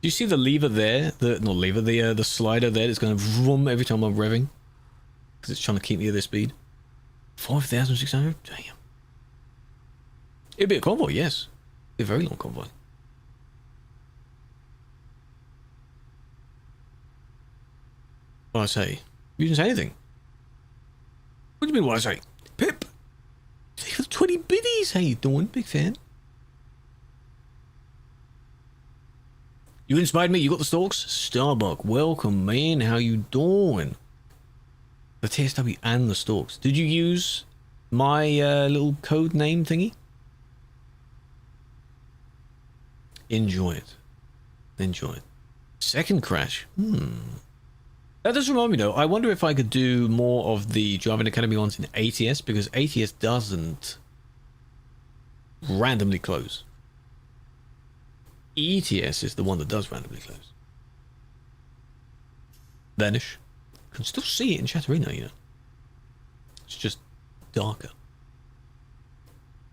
Do you see the lever there? The slider there that's going to vroom every time I'm revving? Because it's trying to keep me at this speed. 5,600? Damn. It'd be a convoy, yes. It'd be a very long convoy. What do I say? You didn't say anything. What do you mean what I say? Pip! Thank you for the 20 biddies! How you doing? Big fan. You inspired me. You got the stalks? Starbuck, welcome, man. How you doing? The TSW and the stalks. Did you use my little code name thingy? Enjoy it. Enjoy it. Second crash. That does remind me though, I wonder if I could do more of the Driving Academy ones in ATS, because ATS doesn't randomly close. ETS is the one that does randomly close. Vanish. You can still see it in Chatterino, you know. It's just darker.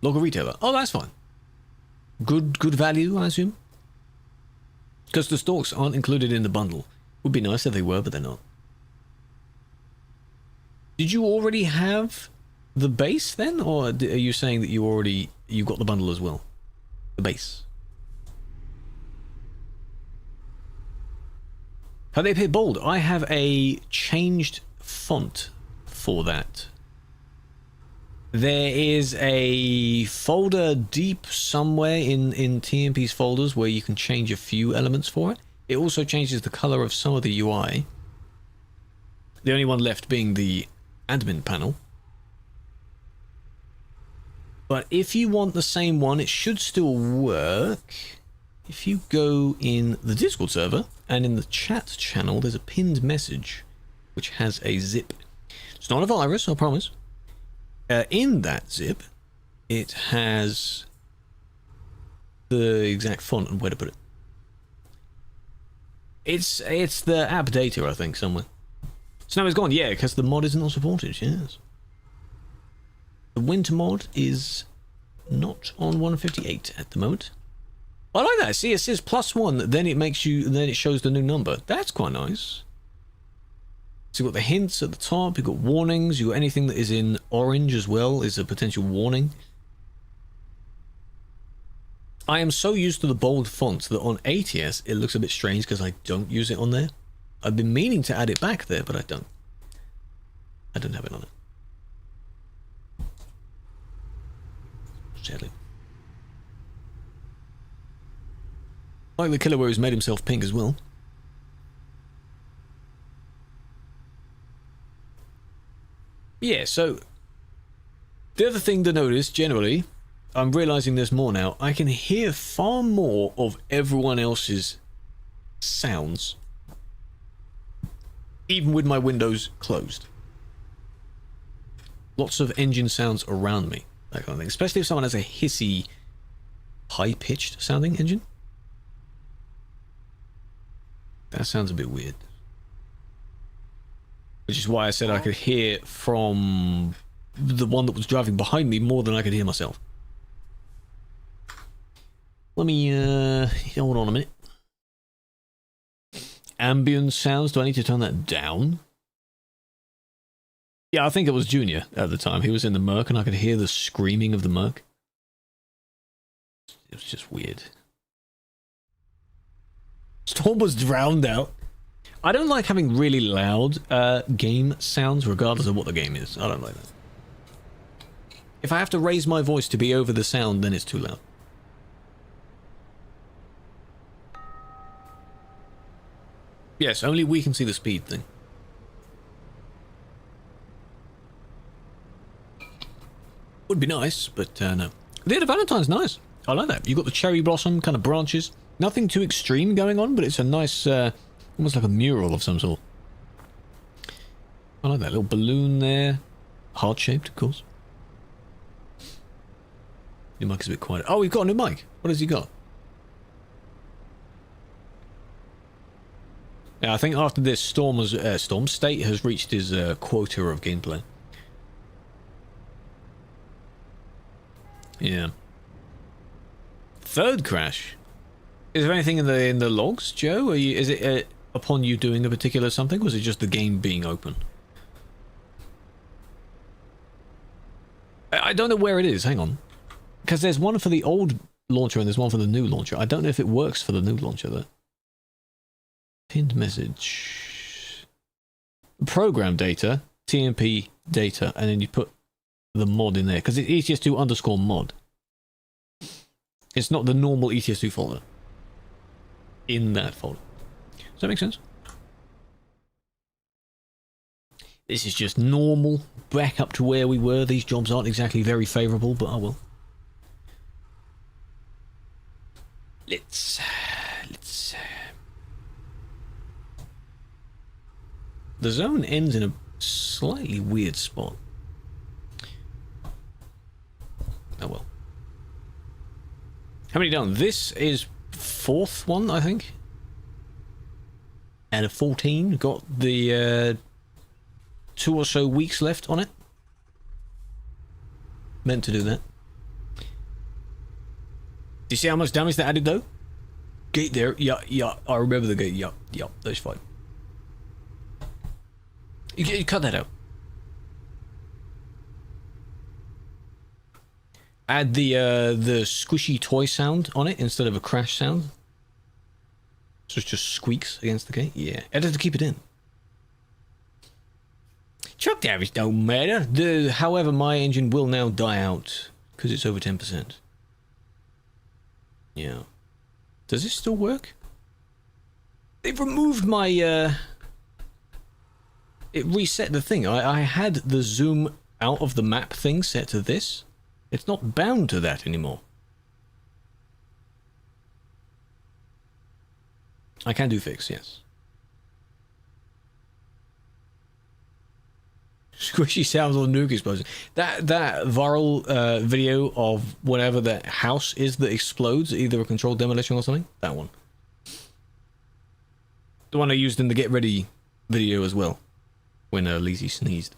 Local retailer. Oh, that's fine. Good value, I assume. Because the stalks aren't included in the bundle. Would be nice if they were, but they're not. Did you already have the base then, or are you saying that you got the bundle as well? The base. How they appear bold? I have a changed font for that. There is a folder deep somewhere in TMP's folders where you can change a few elements for it. It also changes the color of some of the UI. The only one left being the admin panel. But if you want the same one, it should still work. If you go in the Discord server and in the chat channel, there's a pinned message which has a zip. It's not a virus, I promise. In that zip, it has the exact font and where to put it. It's the app data, I think, somewhere. So now it's gone, yeah, because the mod isn't not supported, yes. The winter mod is not on 158 at the moment. I like that. See, it says +1, then it shows the new number. That's quite nice. So you've got the hints at the top, you've got warnings, you've got anything that is in orange as well is a potential warning. I am so used to the bold font that on ATS it looks a bit strange because I don't use it on there. I've been meaning to add it back there, but I don't. I don't have it on it. Sadly. I like the Killua who's made himself pink as well. Yeah, so the other thing to notice, generally, I'm realizing there's more now. I can hear far more of everyone else's sounds, even with my windows closed. Lots of engine sounds around me, that kind of thing. Especially if someone has a hissy, high-pitched sounding engine. That sounds a bit weird. Which is why I said I could hear from the one that was driving behind me more than I could hear myself. Let me, hold on a minute. Ambient sounds, do I need to turn that down? Yeah, I think it was Junior at the time. He was in the Merc and I could hear the screaming of the Merc. It was just weird. Storm was drowned out. I don't like having really loud game sounds, regardless of what the game is. I don't like that. If I have to raise my voice to be over the sound, then it's too loud. Yes, only we can see the speed thing. Would be nice, but no. The Valentine's nice. I like that. You've got the cherry blossom kind of branches. Nothing too extreme going on, but it's a nice, almost like a mural of some sort. I like that little balloon there. Heart-shaped, of course. New mic is a bit quiet. Oh, we've got a new mic. What has he got? Yeah, I think after this, Storm State has reached his quota of gameplay. Yeah. Third crash. Is there anything in the logs, Joe? Is it upon you doing a particular something, or is it just the game being open? I don't know where it is. Hang on, because there's one for the old launcher and there's one for the new launcher. I don't know if it works for the new launcher though. Pinned message. Program data, TMP data, and then you put the mod in there because it's ETS2_mod. It's not the normal ETS2 folder. In that folder. Does that make sense? This is just normal. Back up to where we were. These jobs aren't exactly very favourable, but I will. Let's. The zone ends in a slightly weird spot. Oh well. How many down? This is fourth one, I think. Out of 14. Got the 2 or so weeks left on it. Meant to do that. Do you see how much damage that added though? Gate there. Yeah. I remember the gate. Yeah. That's fine. You cut that out. Add the squishy toy sound on it instead of a crash sound. So it just squeaks against the gate. Yeah, edit to keep it in. Truck damage don't matter. However, my engine will now die out because it's over 10%. Yeah. Does this still work? They've removed my it reset the thing. I had the zoom out of the map thing set to this. It's not bound to that anymore. I can do fix, yes. Squishy sounds on the nuke explosion. That viral video of whatever that house is that explodes, either a controlled demolition or something. That one. The one I used in the get ready video as well. When Lizzie sneezed.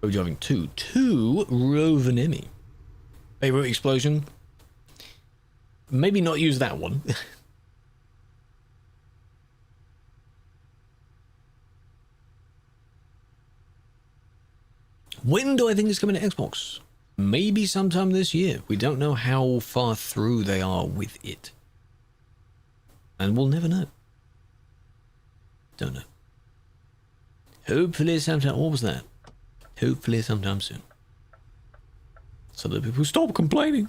Road driving 2. Rovaniemi. Favorite explosion? Maybe not use that one. When do I think it's coming to Xbox? Maybe sometime this year. We don't know how far through they are with it. And we'll never know. Don't know. Hopefully sometime. What was that? Hopefully sometime soon. So that people stop complaining.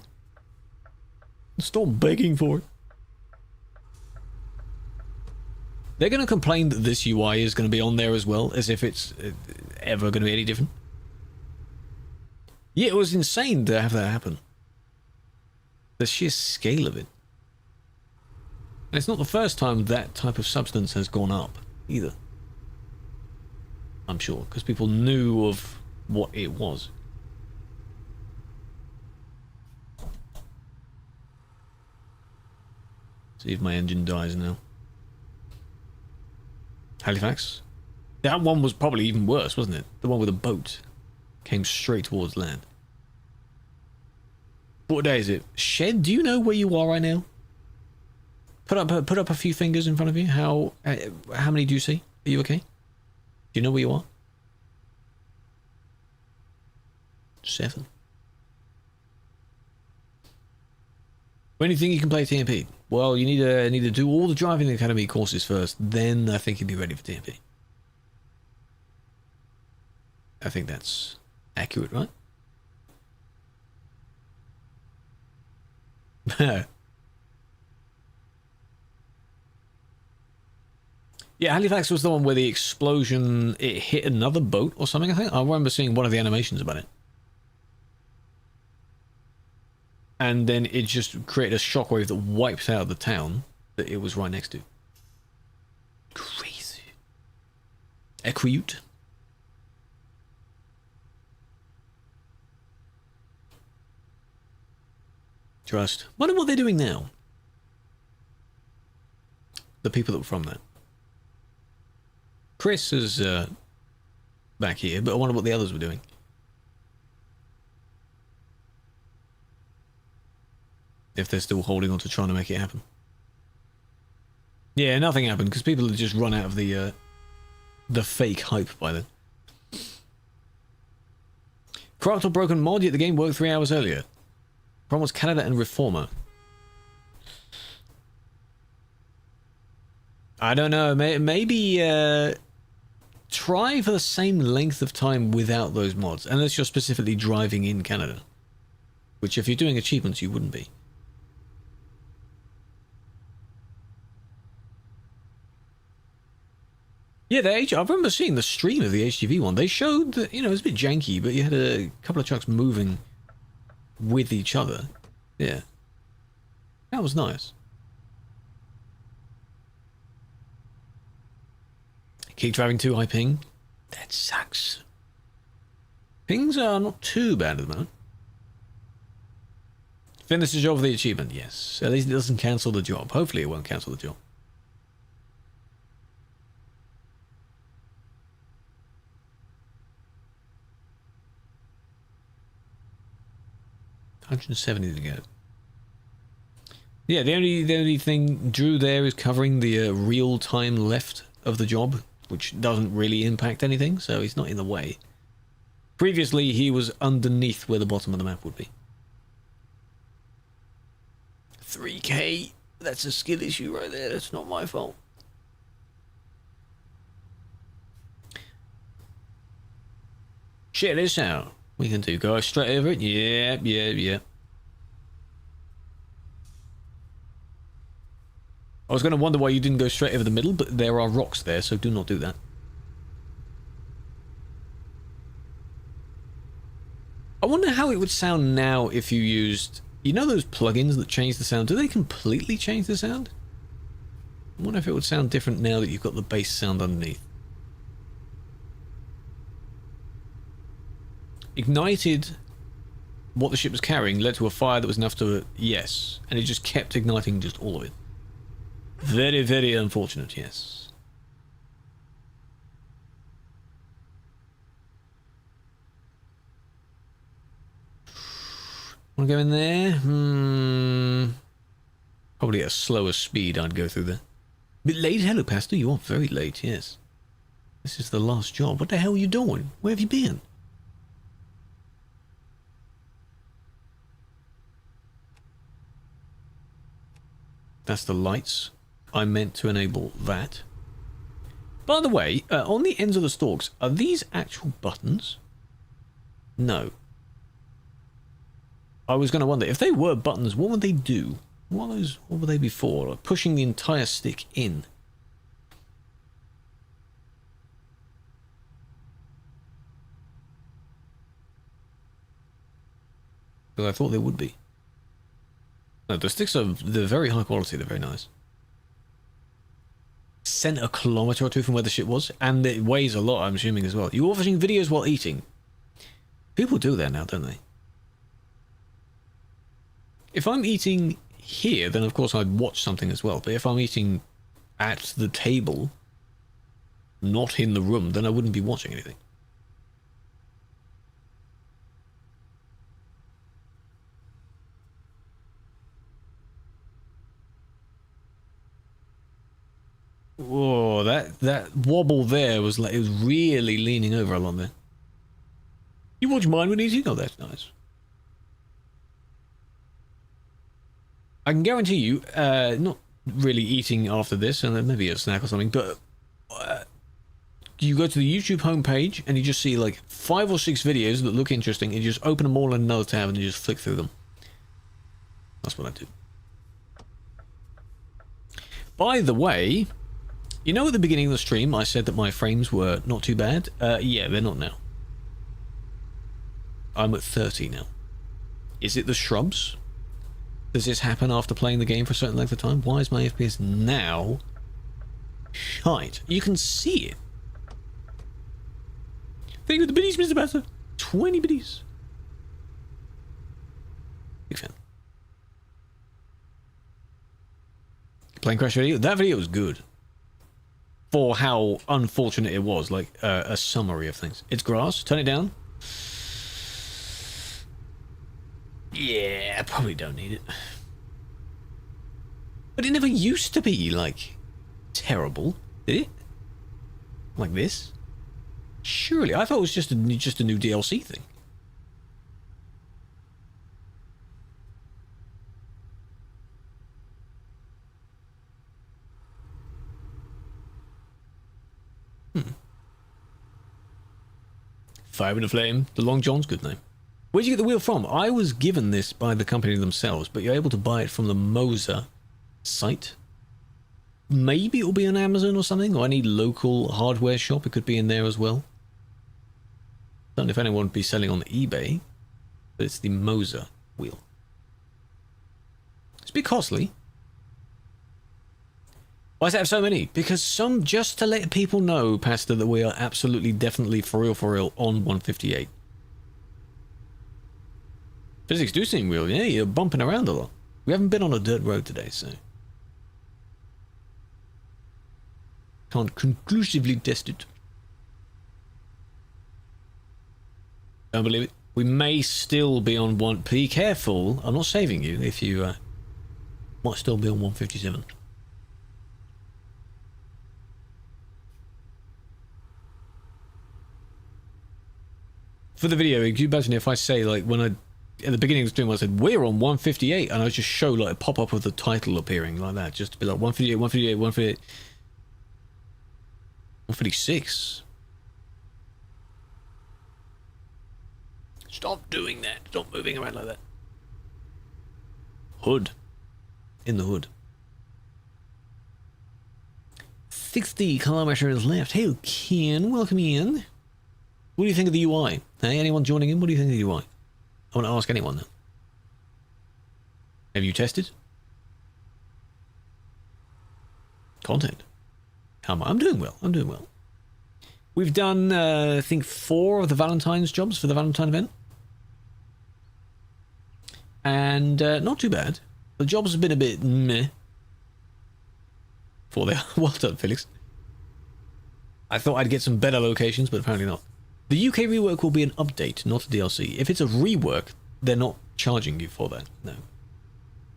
Stop begging for it. They're going to complain that this UI is going to be on there as well, as if it's ever going to be any different. Yeah, it was insane to have that happen. The sheer scale of it. And it's not the first time that type of substance has gone up, either. I'm sure, because people knew of what it was. See if my engine dies now. Halifax? That one was probably even worse, wasn't it? The one with the boat. Came straight towards land. What day is it? Shed, do you know where you are right now? Put up a few fingers in front of you. How many do you see? Are you okay? Do you know where you are? 7. When do you think you can play TMP? Well, you need to do all the Driving Academy courses first, then I think you'll be ready for TMP. I think that's accurate, right? Yeah, Halifax was the one where the explosion, it hit another boat or something, I think. I remember seeing one of the animations about it. And then it just created a shockwave that wiped out the town that it was right next to. Crazy. Krew. Trust. Wonder what they're doing now. The people that were from that. Chris is back here, but I wonder what the others were doing. If they're still holding on to trying to make it happen. Yeah, nothing happened because people had just run out of the fake hype by then. Corrupt or broken mod, yet the game worked 3 hours earlier. Problem was Canada and Reformer. I don't know. Maybe try for the same length of time without those mods, unless you're specifically driving in Canada. Which, if you're doing achievements, you wouldn't be. Yeah, I remember seeing the stream of the HGV one. They showed that, you know, it was a bit janky, but you had a couple of trucks moving with each other. Yeah. That was nice. Keep driving too high ping. That sucks. Pings are not too bad at the moment. Finish the job for the achievement, yes. At least it doesn't cancel the job. Hopefully it won't cancel the job. $170 to go. Yeah, the only thing Drew there is covering the real time left of the job, which doesn't really impact anything, so he's not in the way. Previously, he was underneath where the bottom of the map would be. 3K, that's a skill issue right there. That's not my fault. Shit this out. We can do go straight over it. Yeah. I was going to wonder why you didn't go straight over the middle, but there are rocks there, so do not do that. I wonder how it would sound now if you used... You know those plugins that change the sound? Do they completely change the sound? I wonder if it would sound different now that you've got the bass sound underneath. Ignited what the ship was carrying, led to a fire that was enough to... Yes. And it just kept igniting just all of it. Very, very unfortunate, yes. Want to go in there? Probably at a slower speed I'd go through there. Bit late? Hello, Pastor. You are very late, yes. This is the last job. What the hell are you doing? Where have you been? That's the lights. I meant to enable that. By the way, on the ends of the stalks, are these actual buttons? No. I was going to wonder, if they were buttons, what would they do? What would they be for? Like pushing the entire stick in. Because I thought they would be. No, the sticks they're very high quality, they're very nice. Sent a kilometer or two from where the ship was, and it weighs a lot, I'm assuming, as well. You're watching videos while eating. People do that now, don't they? If I'm eating here, then of course I'd watch something as well. But if I'm eating at the table, not in the room, then I wouldn't be watching anything. Whoa, that wobble there was like, it was really leaning over a lot there. You watch mine when eating? Oh, that's nice. I can guarantee you, not really eating after this, and then maybe a snack or something, but you go to the YouTube homepage and you just see like 5 or 6 videos that look interesting, and you just open them all in another tab and you just flick through them. That's what I do. By the way, you know at the beginning of the stream I said that my frames were not too bad? Yeah, they're not now. I'm at 30 now. Is it the shrubs? Does this happen after playing the game for a certain length of time? Why is my FPS now shite? You can see it. Thank you for the biddies, Mr. Batter. 20 biddies. Big fan. Plane crash video? That video was good. For how unfortunate it was. Like a summary of things. It's grass. Turn it down. Yeah, I probably don't need it. But it never used to be, like, terrible, did it? Like this? Surely, I thought it was just a new DLC thing. Fire in the Flame. The Long John's good name. Where'd you get the wheel from? I was given this by the company themselves, but you're able to buy it from the Moser site. Maybe it'll be on Amazon or something, or any local hardware shop. It could be in there as well. Don't know if anyone would be selling on eBay, but it's the Moser wheel. It's a bit costly. Why does it have so many? Because just to let people know, Pastor, that we are absolutely, definitely, for real, on 158. Physics do seem real, yeah, you're bumping around a lot. We haven't been on a dirt road today, so... can't conclusively test it. Don't believe it. We may still be on one... Be careful, I'm not saving you if you might still be on 157. For the video, could you imagine if I say, like, when I... At the beginning of the stream, I said, we're on 158, and I just show, like, a pop-up of the title appearing like that, just to be like, 158, 158, 158... 156. Stop doing that. Stop moving around like that. Hood. In the hood. 60 kilometers left. Hey, Ken, welcome in. What do you think of the UI? Hey, anyone joining in? What do you think of the UI? I want to ask anyone now. Have you tested? Content. How am I? I'm doing well. I'm doing well. We've done, I think, 4 of the Valentines jobs for the Valentine event. And not too bad. The jobs have been a bit meh. For they are. Well done, Felix. I thought I'd get some better locations, but apparently not. The UK rework will be an update, not a DLC. If it's a rework, they're not charging you for that. No.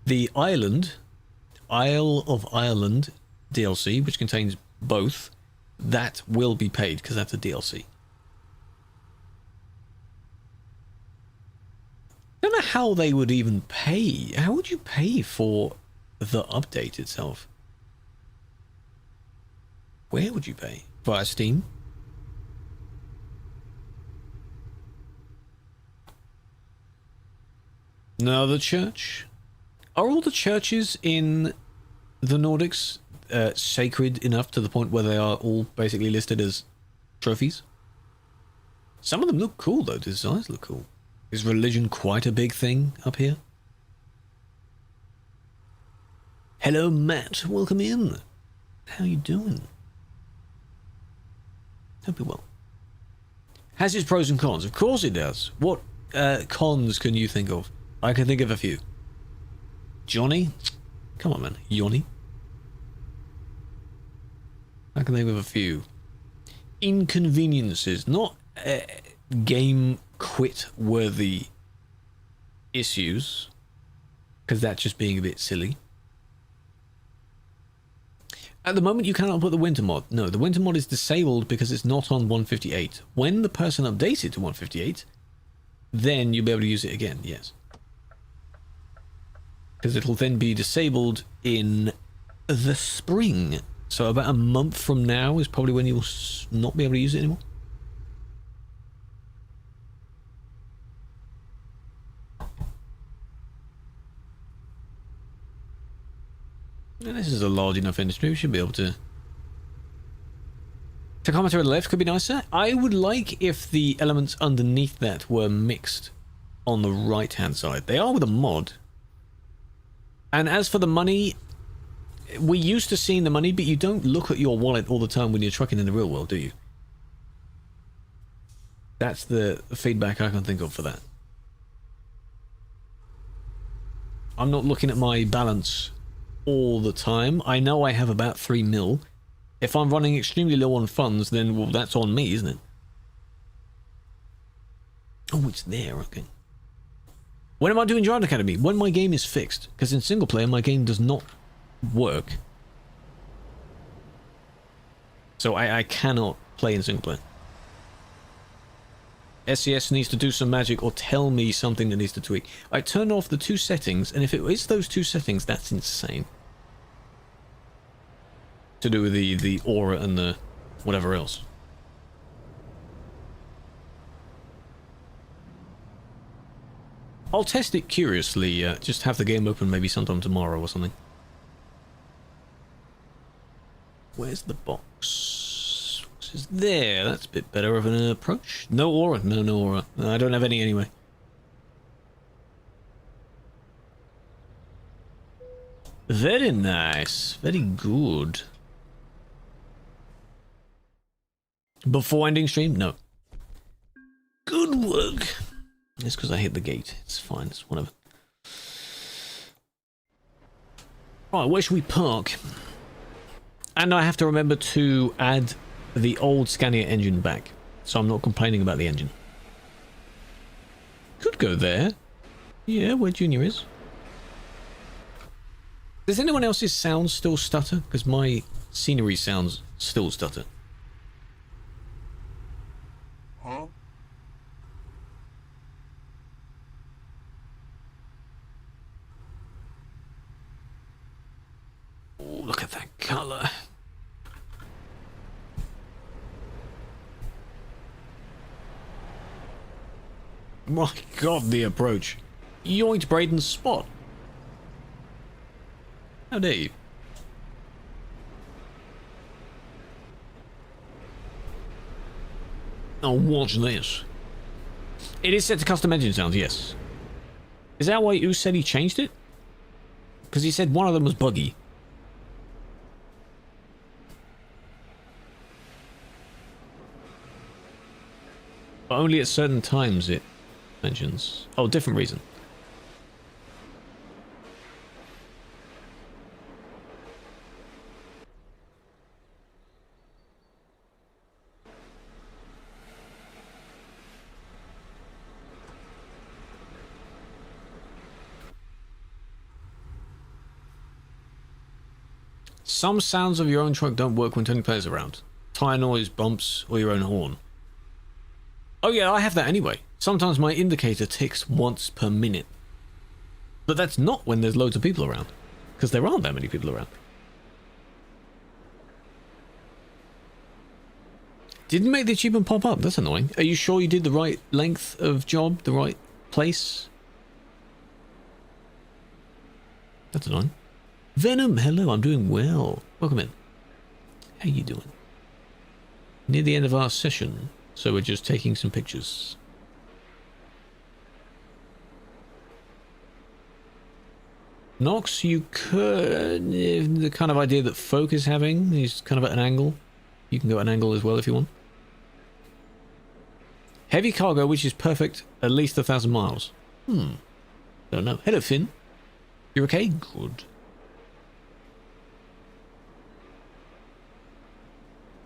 The Isle of Ireland DLC, which contains both, that will be paid because that's a DLC. I don't know how they would even pay. How would you pay for the update itself? Where would you pay? Via Steam? No, the church. Are all the churches in the Nordics sacred enough to the point where they are all basically listed as trophies? Some of them look cool though, the designs look cool. Is religion quite a big thing up here? Hello, Matt. Welcome in. How you doing? Hope you're well. Has its pros and cons? Of course it does. What cons can you think of? I can think of a few. Johnny? Come on, man. Johnny? I can think of a few. Inconveniences. Not game quit-worthy issues. Because that's just being a bit silly. At the moment, you cannot put the winter mod. No, the winter mod is disabled because it's not on 158. When the person updates it to 158, then you'll be able to use it again, yes. Because it'll then be disabled in the spring. So about a month from now is probably when you'll not be able to use it anymore. And this is a large enough industry, we should be able to... The commentary on the left could be nicer. I would like if the elements underneath that were mixed on the right-hand side. They are with a mod. And as for the money, we used to seeing the money, but you don't look at your wallet all the time when you're trucking in the real world, do you? That's the feedback I can think of for that. I'm not looking at my balance all the time. I know I have about 3 mil. If I'm running extremely low on funds, then, well, that's on me, isn't it? Oh, it's there, okay. When am I doing Giant Academy? When my game is fixed. Because in single player, my game does not work. So I cannot play in single player. SCS needs to do some magic or tell me something that needs to tweak. I turn off the 2 settings, and if it is those 2 settings, that's insane. To do with the aura and the whatever else. I'll test it curiously, just have the game open maybe sometime tomorrow or something. Where's the box? Box is there. That's a bit better of an approach. No aura. No aura. No, I don't have any anyway. Very nice. Very good. Before ending stream? No. Good work. It's because I hit the gate. It's fine. It's whatever. Right, where should we park? And I have to remember to add the old Scania engine back. So I'm not complaining about the engine. Could go there. Yeah, where Junior is. Does anyone else's sounds still stutter? Because my scenery sounds still stutter. Huh? Oh, look at that colour. My God, the approach. Yoinked Braden's spot. How dare you? Oh, watch this. It is set to custom engine sounds, yes. Is that why Oos said he changed it? Because he said one of them was buggy. But only at certain times it mentions. Oh, different reason. Some sounds of your own truck don't work when 20 players are around. Tire noise, bumps, or your own horn. Oh yeah, I have that anyway. Sometimes my indicator ticks once per minute. But that's not when there's loads of people around. Because there aren't that many people around. Didn't make the achievement pop up, that's annoying. Are you sure you did the right length of job, the right place? That's annoying. Venom, hello, I'm doing well. Welcome in. How you doing? Near the end of our session, so we're just taking some pictures. Nox, you could... the kind of idea that Folk is having is kind of at an angle. You can go at an angle as well if you want. Heavy cargo, which is perfect, at least 1,000 miles. Don't know. Hello, Finn. You're okay? Good.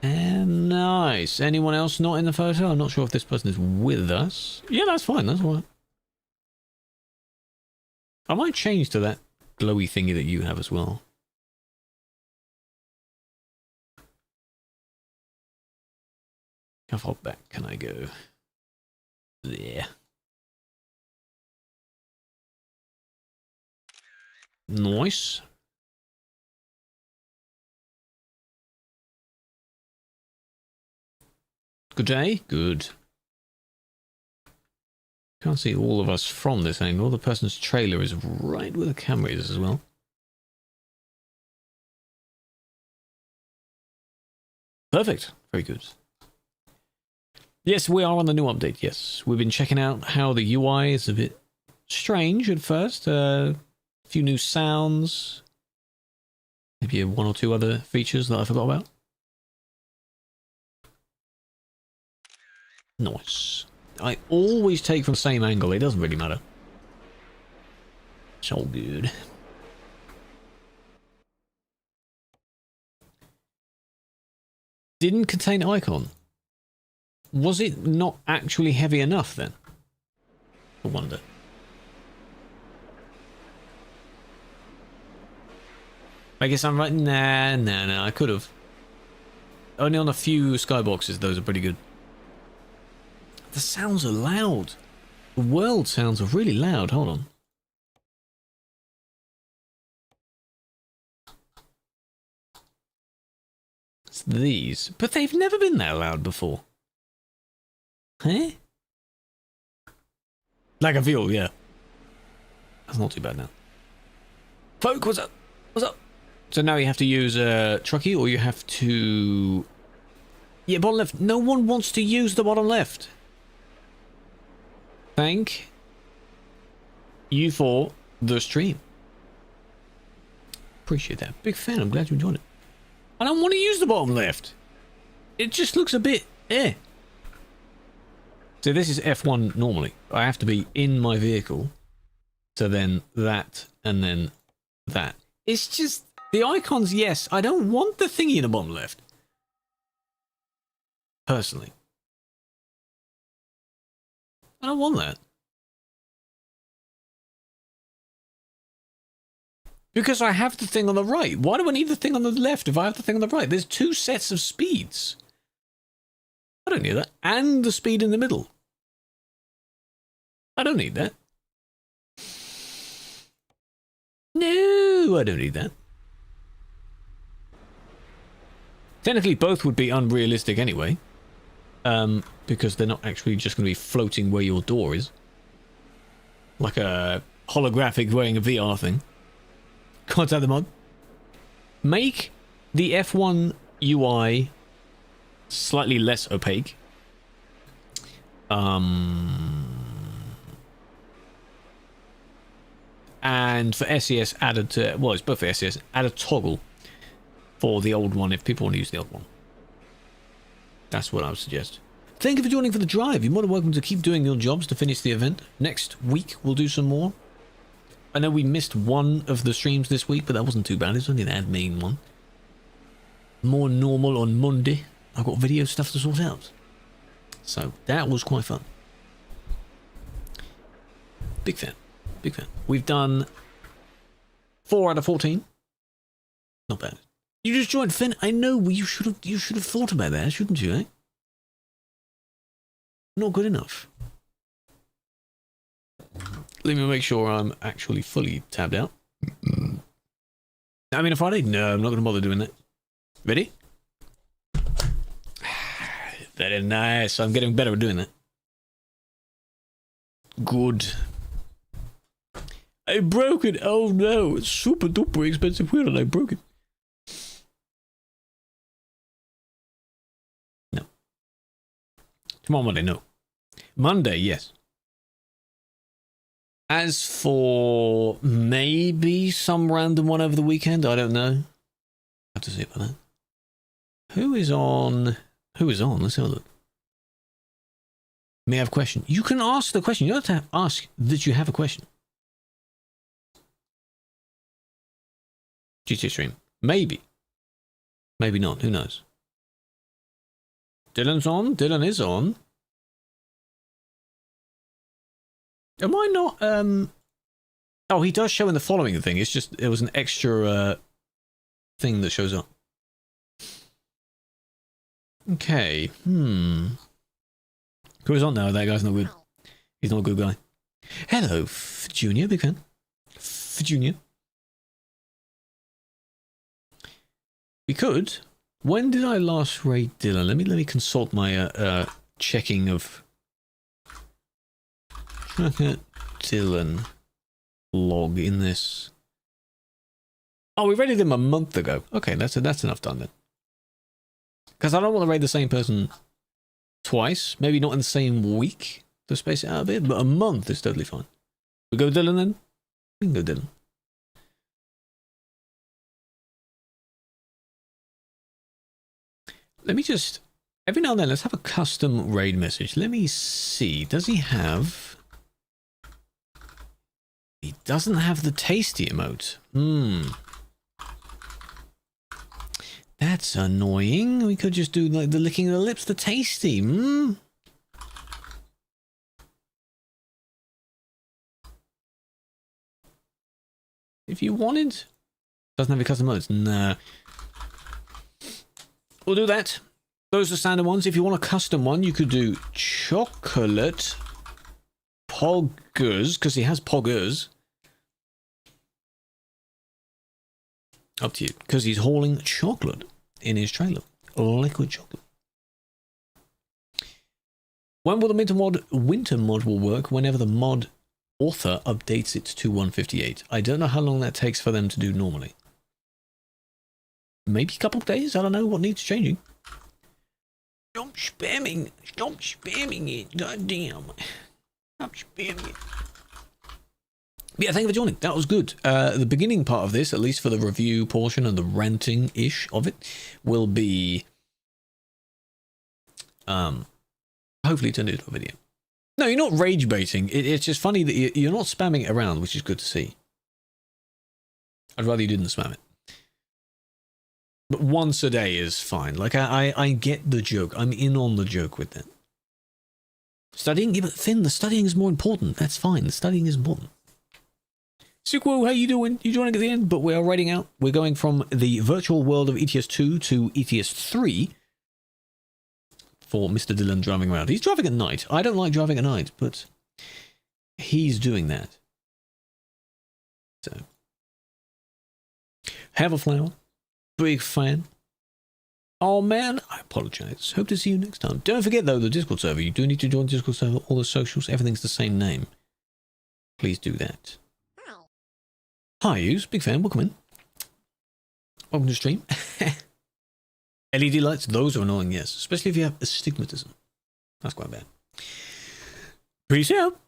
And nice. Anyone else not in the photo? I'm not sure if this person is with us. Yeah, that's fine. That's all right. I might change to that glowy thingy that you have as well. How far back can I go? There. Nice. Good day? Good. Can't see all of us from this angle. The person's trailer is right where the camera is as well. Perfect. Very good. Yes, we are on the new update, yes. We've been checking out how the UI is a bit strange at first. A few new sounds. Maybe one or two other features that I forgot about. Nice. I always take from the same angle. It doesn't really matter. It's all good. Didn't contain icon. Was it not actually heavy enough then? I wonder. I guess I'm right. Nah. I could have. Only on a few skyboxes. Those are pretty good. The sounds are loud. The world sounds are really loud. Hold on. It's these. But they've never been that loud before. Huh? Like a feel, yeah. That's not too bad now. Folk, what's up? What's up? So now you have to use Truckee, or you have to... Yeah, bottom left. No one wants to use the bottom left. Thank you for the stream. Appreciate that. Big fan. I'm glad you enjoyed it. I don't want to use the bottom left. It just looks a bit So this is F1 normally. I have to be in my vehicle. So then that and then that. It's just the icons, yes. I don't want the thingy in the bottom left. Personally. I don't want that. Because I have the thing on the right. Why do I need the thing on the left if I have the thing on the right? There's two sets of speeds. I don't need that. And the speed in the middle. I don't need that. No, I don't need that. Technically, both would be unrealistic anyway. Because they're not actually just going to be floating where your door is. Like a holographic wearing a VR thing. Contact the mod. Make the F1 UI slightly less opaque. And for SES added to... Well, it's both for SES. Add a toggle for the old one if people want to use the old one. That's what I would suggest. Thank you for joining for the drive. You're more than welcome to keep doing your jobs to finish the event. Next week, we'll do some more. I know we missed one of the streams this week, but that wasn't too bad. It's only an admin one. More normal on Monday. I've got video stuff to sort out. So, that was quite fun. Big fan. Big fan. We've done 4 out of 14. Not bad. You just joined, Finn. I know. You should have thought about that, shouldn't you, eh? Not good enough. Let me make sure I'm actually fully tabbed out. I mean, a Friday? No, I'm not going to bother doing that. Ready? Very nice. I'm getting better at doing that. Good. I broke it. Oh no, it's super duper expensive wheel and I broke it. No. Tomorrow Monday, no. Monday, yes. As for maybe some random one over the weekend, I don't know. I have to see about that. Who is on? Who is on? Let's have a look. May I have a question? You can ask the question. You don't have to ask that you have a question. GT stream. Maybe. Maybe not. Who knows? Dylan's on. Dylan is on. Am I not? Oh, he does show in the following thing. It's just it was an extra thing that shows up. Okay. Who's on now? That guy's not good. He's not a good guy. Hello, Junior. Big fan. Junior. We could. When did I last raid Dylan? Let me consult my checking of Dylan log in this. Oh, we raided him a month ago. Okay, that's enough done then. Because I don't want to raid the same person twice. Maybe not in the same week to space it out a bit, but a month is totally fine. We go Dylan then? We can go Dylan. Let me just, every now and then, let's have a custom raid message. Let me see. Does he have? He doesn't have the tasty emote. That's annoying. We could just do like the licking of the lips, the tasty. If you wanted. Doesn't have a custom emotes. Nah. We'll do that. Those are standard ones. If you want a custom one, you could do chocolate poggers, because he has poggers. Up to you, because he's hauling chocolate in his trailer. Liquid chocolate. When will the winter mod will work? Whenever the mod author updates it to 1.58. I don't know how long that takes for them to do normally. Maybe a couple of days. I don't know what needs changing. Stop spamming. Stop spamming it. God damn. Stop spamming it. But yeah, thank you for joining. That was good. The beginning part of this, at least for the review portion and the ranting-ish of it, will be hopefully turned into a video. No, you're not rage baiting. It's just funny that you're not spamming it around, which is good to see. I'd rather you didn't spam it. But once a day is fine. Like, I get the joke. I'm in on the joke with that. Studying? Yeah, but Finn, the studying is more important. That's fine. The studying is important. Sequel, how you doing? You joining at the end? But we are writing out. We're going from the virtual world of ETS2 to ETS3 for Mr. Dylan driving around. He's driving at night. I don't like driving at night, but he's doing that. So, have a flower. Big fan. Oh man, I apologize. Hope to see you next time. Don't forget though, the Discord server. You do need to join the Discord server. All the socials, everything's the same name. Please do that. Hi, yous. Big fan. Welcome in. Welcome to the stream. LED lights, those are annoying, yes. Especially if you have astigmatism. That's quite bad. Peace out.